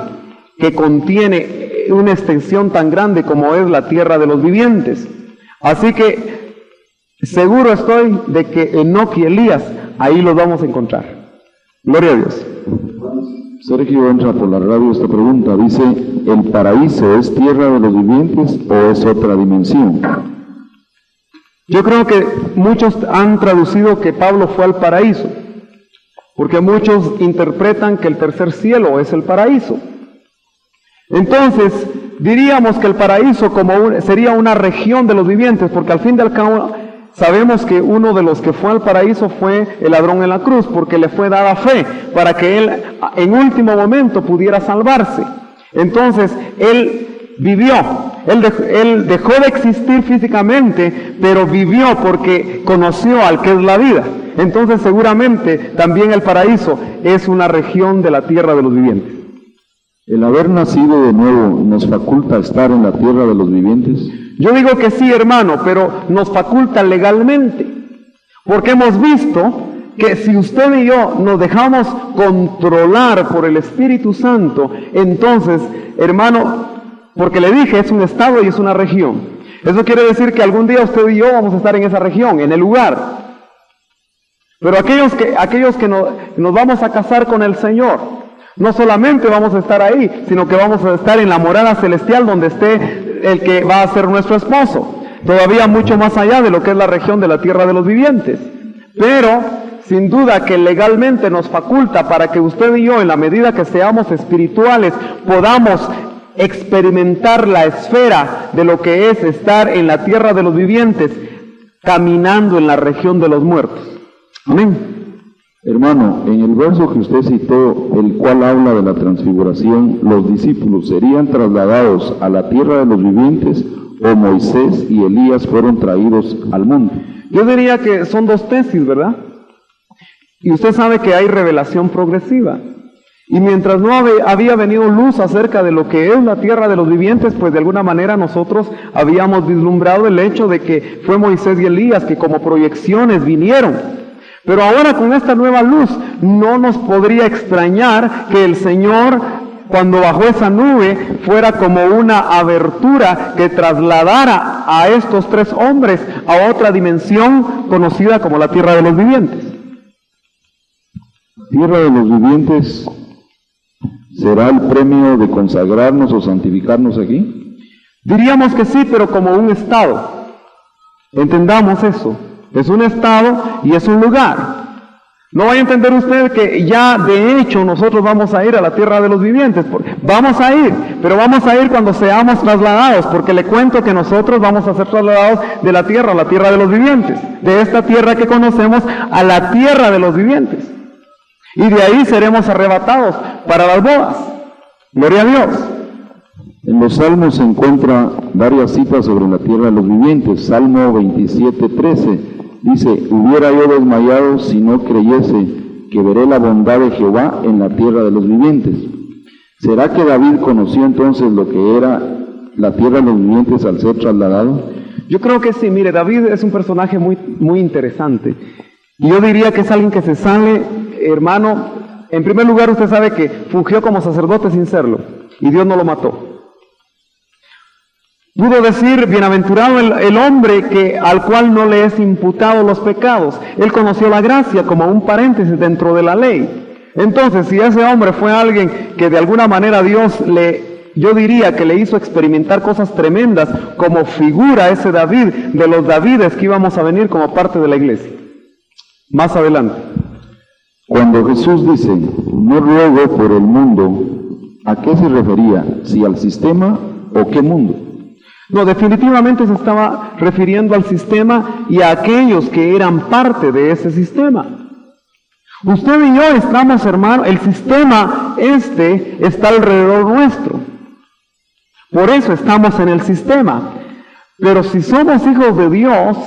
[SPEAKER 1] que contiene una extensión tan grande como es la tierra de los vivientes. Así que seguro estoy de que Enoc y Elías ahí los vamos a encontrar. Gloria a Dios.
[SPEAKER 2] Sergio entra por la radio esta pregunta, dice, ¿el paraíso es tierra de los vivientes o es otra dimensión?
[SPEAKER 1] Yo creo que muchos han traducido que Pablo fue al paraíso, porque muchos interpretan que el tercer cielo es el paraíso. Entonces, diríamos que el paraíso sería una región de los vivientes, porque al fin y al cabo sabemos que uno de los que fue al paraíso fue el ladrón en la cruz, porque le fue dada fe para que él en último momento pudiera salvarse. Entonces, él vivió, él dejó de existir físicamente, pero vivió porque conoció al que es la vida. Entonces, seguramente también el paraíso es una región de la tierra de los vivientes.
[SPEAKER 2] ¿El haber nacido de nuevo nos faculta estar en la tierra de los vivientes?
[SPEAKER 1] Yo digo que sí, hermano, pero nos faculta legalmente, porque hemos visto que si usted y yo nos dejamos controlar por el Espíritu Santo, entonces, hermano, porque le dije, es un estado y es una región. Eso quiere decir que algún día usted y yo vamos a estar en esa región, en el lugar. Pero aquellos que nos vamos a casar con el Señor, no solamente vamos a estar ahí, sino que vamos a estar en la morada celestial donde esté el que va a ser nuestro esposo. Todavía mucho más allá de lo que es la región de la tierra de los vivientes. Pero, sin duda que legalmente nos faculta para que usted y yo, en la medida que seamos espirituales, podamos experimentar la esfera de lo que es estar en la tierra de los vivientes, caminando en la región de los muertos. Amén.
[SPEAKER 2] Hermano, en el verso que usted citó, el cual habla de la transfiguración, ¿los discípulos serían trasladados a la tierra de los vivientes o Moisés y Elías fueron traídos al mundo?
[SPEAKER 1] Yo diría que son dos tesis, ¿verdad? Y usted sabe que hay revelación progresiva. Y mientras no había venido luz acerca de lo que es la tierra de los vivientes, pues de alguna manera nosotros habíamos vislumbrado el hecho de que fue Moisés y Elías que como proyecciones vinieron. Pero ahora con esta nueva luz no nos podría extrañar que el Señor, cuando bajó esa nube, fuera como una abertura que trasladara a estos tres hombres a otra dimensión conocida como la tierra de los vivientes.
[SPEAKER 2] ¿Tierra de los vivientes será el premio de consagrarnos o santificarnos aquí?
[SPEAKER 1] Diríamos que sí, pero como un estado. Entendamos eso. Es un estado y es un lugar. No vaya a entender usted que ya de hecho nosotros vamos a ir a la tierra de los vivientes. Vamos a ir, pero vamos a ir cuando seamos trasladados, porque le cuento que nosotros vamos a ser trasladados de la tierra a la tierra de los vivientes, de esta tierra que conocemos a la tierra de los vivientes. Y de ahí seremos arrebatados para las bodas. Gloria a Dios.
[SPEAKER 2] En los Salmos se encuentra varias citas sobre la tierra de los vivientes. Salmo 27:13 dice: hubiera yo desmayado si no creyese que veré la bondad de Jehová en la tierra de los vivientes. ¿Será que David conoció entonces lo que era la tierra de los vivientes al ser trasladado?
[SPEAKER 1] Yo creo que sí. Mire, David es un personaje muy interesante. Y yo diría que es alguien que se sale, hermano. En primer lugar, usted sabe que fungió como sacerdote sin serlo, y Dios no lo mató. Pudo decir: bienaventurado el hombre al cual no le es imputado los pecados. Él conoció la gracia como un paréntesis dentro de la ley. Entonces, si ese hombre fue alguien que de alguna manera Dios yo diría que le hizo experimentar cosas tremendas, como figura ese David de los Davides que íbamos a venir como parte de la iglesia. Más adelante.
[SPEAKER 2] Cuando Jesús dice: no ruego por el mundo, ¿a qué se refería? ¿Si al sistema o qué mundo?
[SPEAKER 1] No, definitivamente se estaba refiriendo al sistema y a aquellos que eran parte de ese sistema. Usted y yo estamos, hermano, el sistema está alrededor nuestro. Por eso estamos en el sistema. Pero si somos hijos de Dios,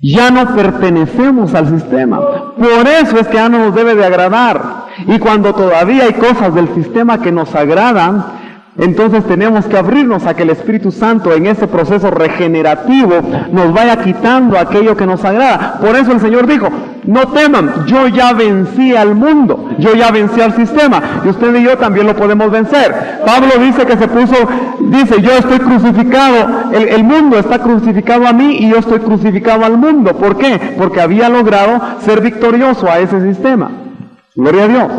[SPEAKER 1] ya no pertenecemos al sistema. Por eso es que ya no nos debe de agradar. Y cuando todavía hay cosas del sistema que nos agradan, entonces tenemos que abrirnos a que el Espíritu Santo en ese proceso regenerativo nos vaya quitando aquello que nos agrada. Por eso el Señor dijo: no teman, yo ya vencí al mundo, yo ya vencí al sistema, y usted y yo también lo podemos vencer. Pablo dice que dice: yo estoy crucificado, el mundo está crucificado a mí y yo estoy crucificado al mundo. ¿Por qué? Porque había logrado ser victorioso a ese sistema. Gloria a Dios.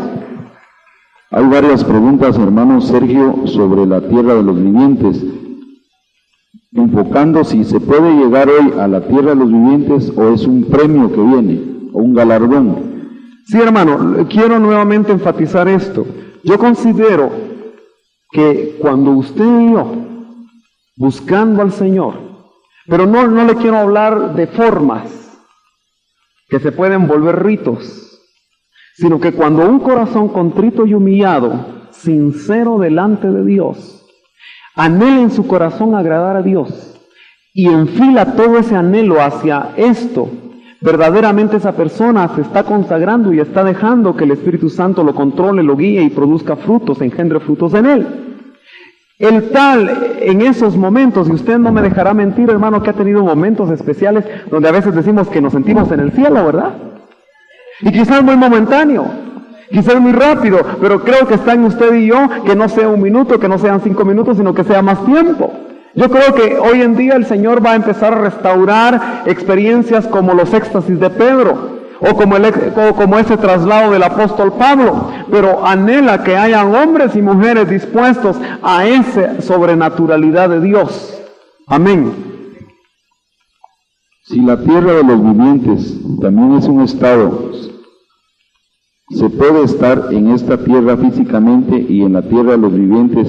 [SPEAKER 2] Hay varias preguntas, hermano Sergio, sobre la tierra de los vivientes, enfocando si se puede llegar hoy a la tierra de los vivientes o es un premio que viene, o un galardón.
[SPEAKER 1] Sí, hermano, quiero nuevamente enfatizar esto. Yo considero, que cuando usted y yo, buscando al Señor, pero no le quiero hablar de formas que se pueden volver ritos, sino que cuando un corazón contrito y humillado, sincero delante de Dios, anhela en su corazón agradar a Dios y enfila todo ese anhelo hacia esto, verdaderamente esa persona se está consagrando y está dejando que el Espíritu Santo lo controle, lo guíe y produzca frutos, engendre frutos en él. El tal, en esos momentos, y usted no me dejará mentir, hermano, que ha tenido momentos especiales donde a veces decimos que nos sentimos en el cielo, ¿verdad? Y quizás muy momentáneo, quizás muy rápido, pero creo que está en usted y yo que no sea un minuto, que no sean 5 minutos, sino que sea más tiempo. Yo creo que hoy en día el Señor va a empezar a restaurar experiencias como los éxtasis de Pedro, o como ese traslado del apóstol Pablo, pero anhela que hayan hombres y mujeres dispuestos a esa sobrenaturalidad de Dios. Amén.
[SPEAKER 2] Si la tierra de los vivientes también es un estado, se puede estar en esta tierra físicamente y en la tierra de los vivientes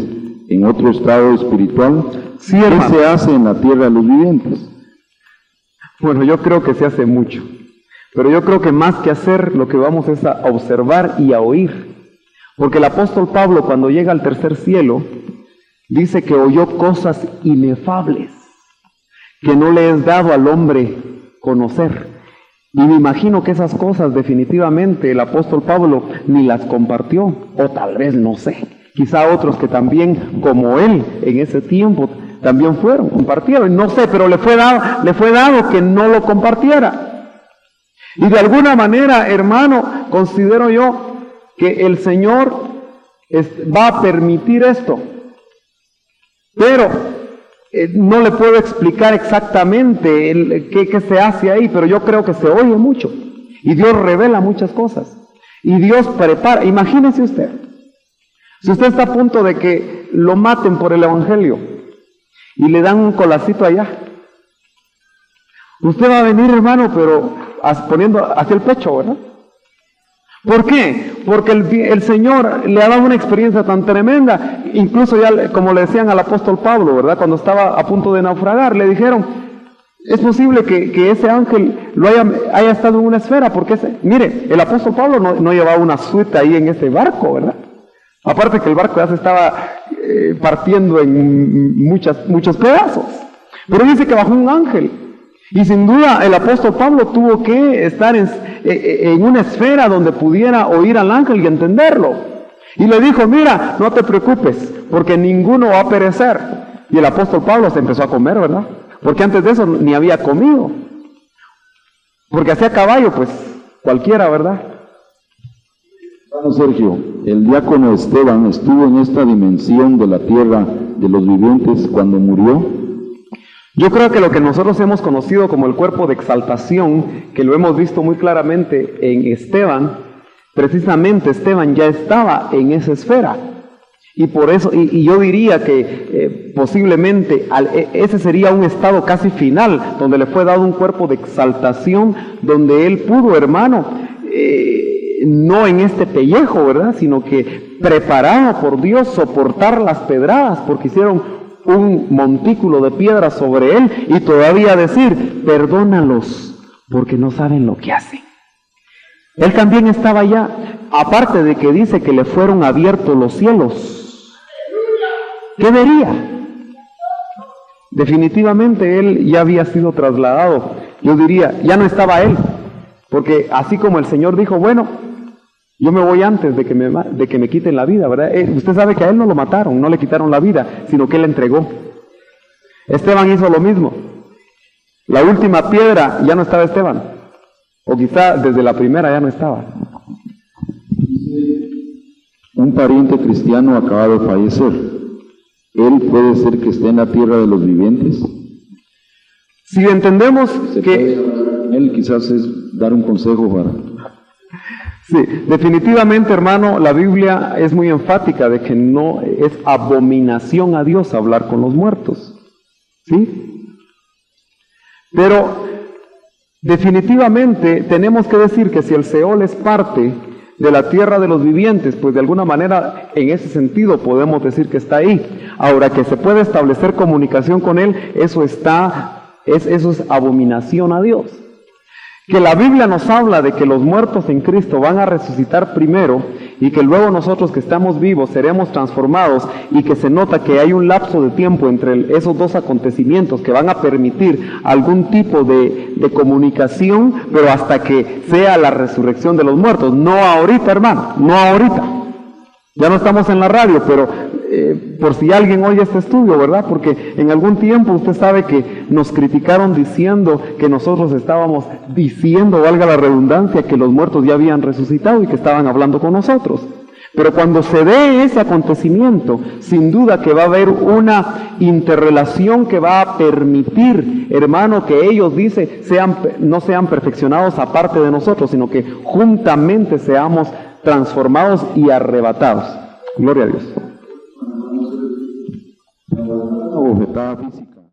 [SPEAKER 2] en otro estado espiritual.
[SPEAKER 1] Sí,
[SPEAKER 2] ¿qué
[SPEAKER 1] hermano
[SPEAKER 2] se hace en la tierra de los vivientes?
[SPEAKER 1] Bueno, yo creo que se hace mucho. Pero yo creo que más que hacer, lo que vamos es a observar y a oír. Porque el apóstol Pablo, cuando llega al tercer cielo, dice que oyó cosas inefables que no le es dado al hombre conocer. Y me imagino que esas cosas definitivamente el apóstol Pablo ni las compartió, o tal vez no sé. Quizá otros que también, como él, en ese tiempo, también compartieron, no sé, pero le fue dado que no lo compartiera. Y de alguna manera, hermano, considero yo que el Señor va a permitir esto. Pero no le puedo explicar exactamente qué se hace ahí, pero yo creo que se oye mucho. Y Dios revela muchas cosas. Y Dios prepara. Imagínese usted, si usted está a punto de que lo maten por el Evangelio y le dan un colacito allá, usted va a venir, hermano, pero poniendo hacia el pecho, ¿verdad? ¿Por qué? Porque el Señor le ha dado una experiencia tan tremenda, incluso ya como le decían al apóstol Pablo, ¿verdad? Cuando estaba a punto de naufragar, le dijeron, es posible que ese ángel haya estado en una esfera, porque mire, el apóstol Pablo no llevaba una suite ahí en ese barco, ¿verdad? Aparte que el barco ya se estaba partiendo en muchos pedazos, pero dice que bajó un ángel. Y sin duda el apóstol Pablo tuvo que estar en una esfera donde pudiera oír al ángel y entenderlo. Y le dijo, mira, no te preocupes, porque ninguno va a perecer. Y el apóstol Pablo se empezó a comer, ¿verdad? Porque antes de eso ni había comido. Porque hacía caballo, pues, cualquiera, ¿verdad?
[SPEAKER 2] Hermano Sergio, el diácono Esteban estuvo en esta dimensión de la tierra de los vivientes cuando murió.
[SPEAKER 1] Yo creo que lo que nosotros hemos conocido como el cuerpo de exaltación, que lo hemos visto muy claramente en Esteban, precisamente Esteban ya estaba en esa esfera. Y por eso, y yo diría que posiblemente ese sería un estado casi final, donde le fue dado un cuerpo de exaltación, donde él pudo, hermano, no en este pellejo, ¿verdad? Sino que preparado por Dios soportar las pedradas, porque hicieron un montículo de piedra sobre él y todavía decir, perdónalos porque no saben lo que hacen. Él también estaba allá, aparte de que dice que le fueron abiertos los cielos. ¿Qué vería? Definitivamente él ya había sido trasladado. Yo diría, ya no estaba él, porque así como el Señor dijo, bueno, yo me voy antes de que me quiten la vida, ¿verdad? Usted sabe que a él no lo mataron, no le quitaron la vida, sino que él la entregó. Esteban hizo lo mismo. La última piedra ya no estaba Esteban, o quizá desde la primera ya no estaba.
[SPEAKER 2] Un pariente cristiano acaba de fallecer. ¿Él puede ser que esté en la tierra de los vivientes?
[SPEAKER 1] Si entendemos que
[SPEAKER 2] él quizás es dar un consejo para...
[SPEAKER 1] Sí, definitivamente, hermano, la Biblia es muy enfática de que no es abominación a Dios hablar con los muertos, ¿sí? Pero definitivamente tenemos que decir que si el Seol es parte de la tierra de los vivientes, pues de alguna manera en ese sentido podemos decir que está ahí. Ahora, que se puede establecer comunicación con Él, eso es abominación a Dios. Que la Biblia nos habla de que los muertos en Cristo van a resucitar primero y que luego nosotros que estamos vivos seremos transformados, y que se nota que hay un lapso de tiempo entre esos dos acontecimientos que van a permitir algún tipo de comunicación, pero hasta que sea la resurrección de los muertos. No ahorita, hermano, no ahorita. Ya no estamos en la radio, pero por si alguien oye este estudio, ¿verdad? Porque en algún tiempo usted sabe que nos criticaron diciendo que nosotros estábamos diciendo, valga la redundancia, que los muertos ya habían resucitado y que estaban hablando con nosotros. Pero cuando se dé ese acontecimiento, sin duda que va a haber una interrelación que va a permitir, hermano, que ellos, dice, no sean perfeccionados aparte de nosotros, sino que juntamente seamos transformados y arrebatados. Gloria a Dios.
[SPEAKER 2] Objetada física.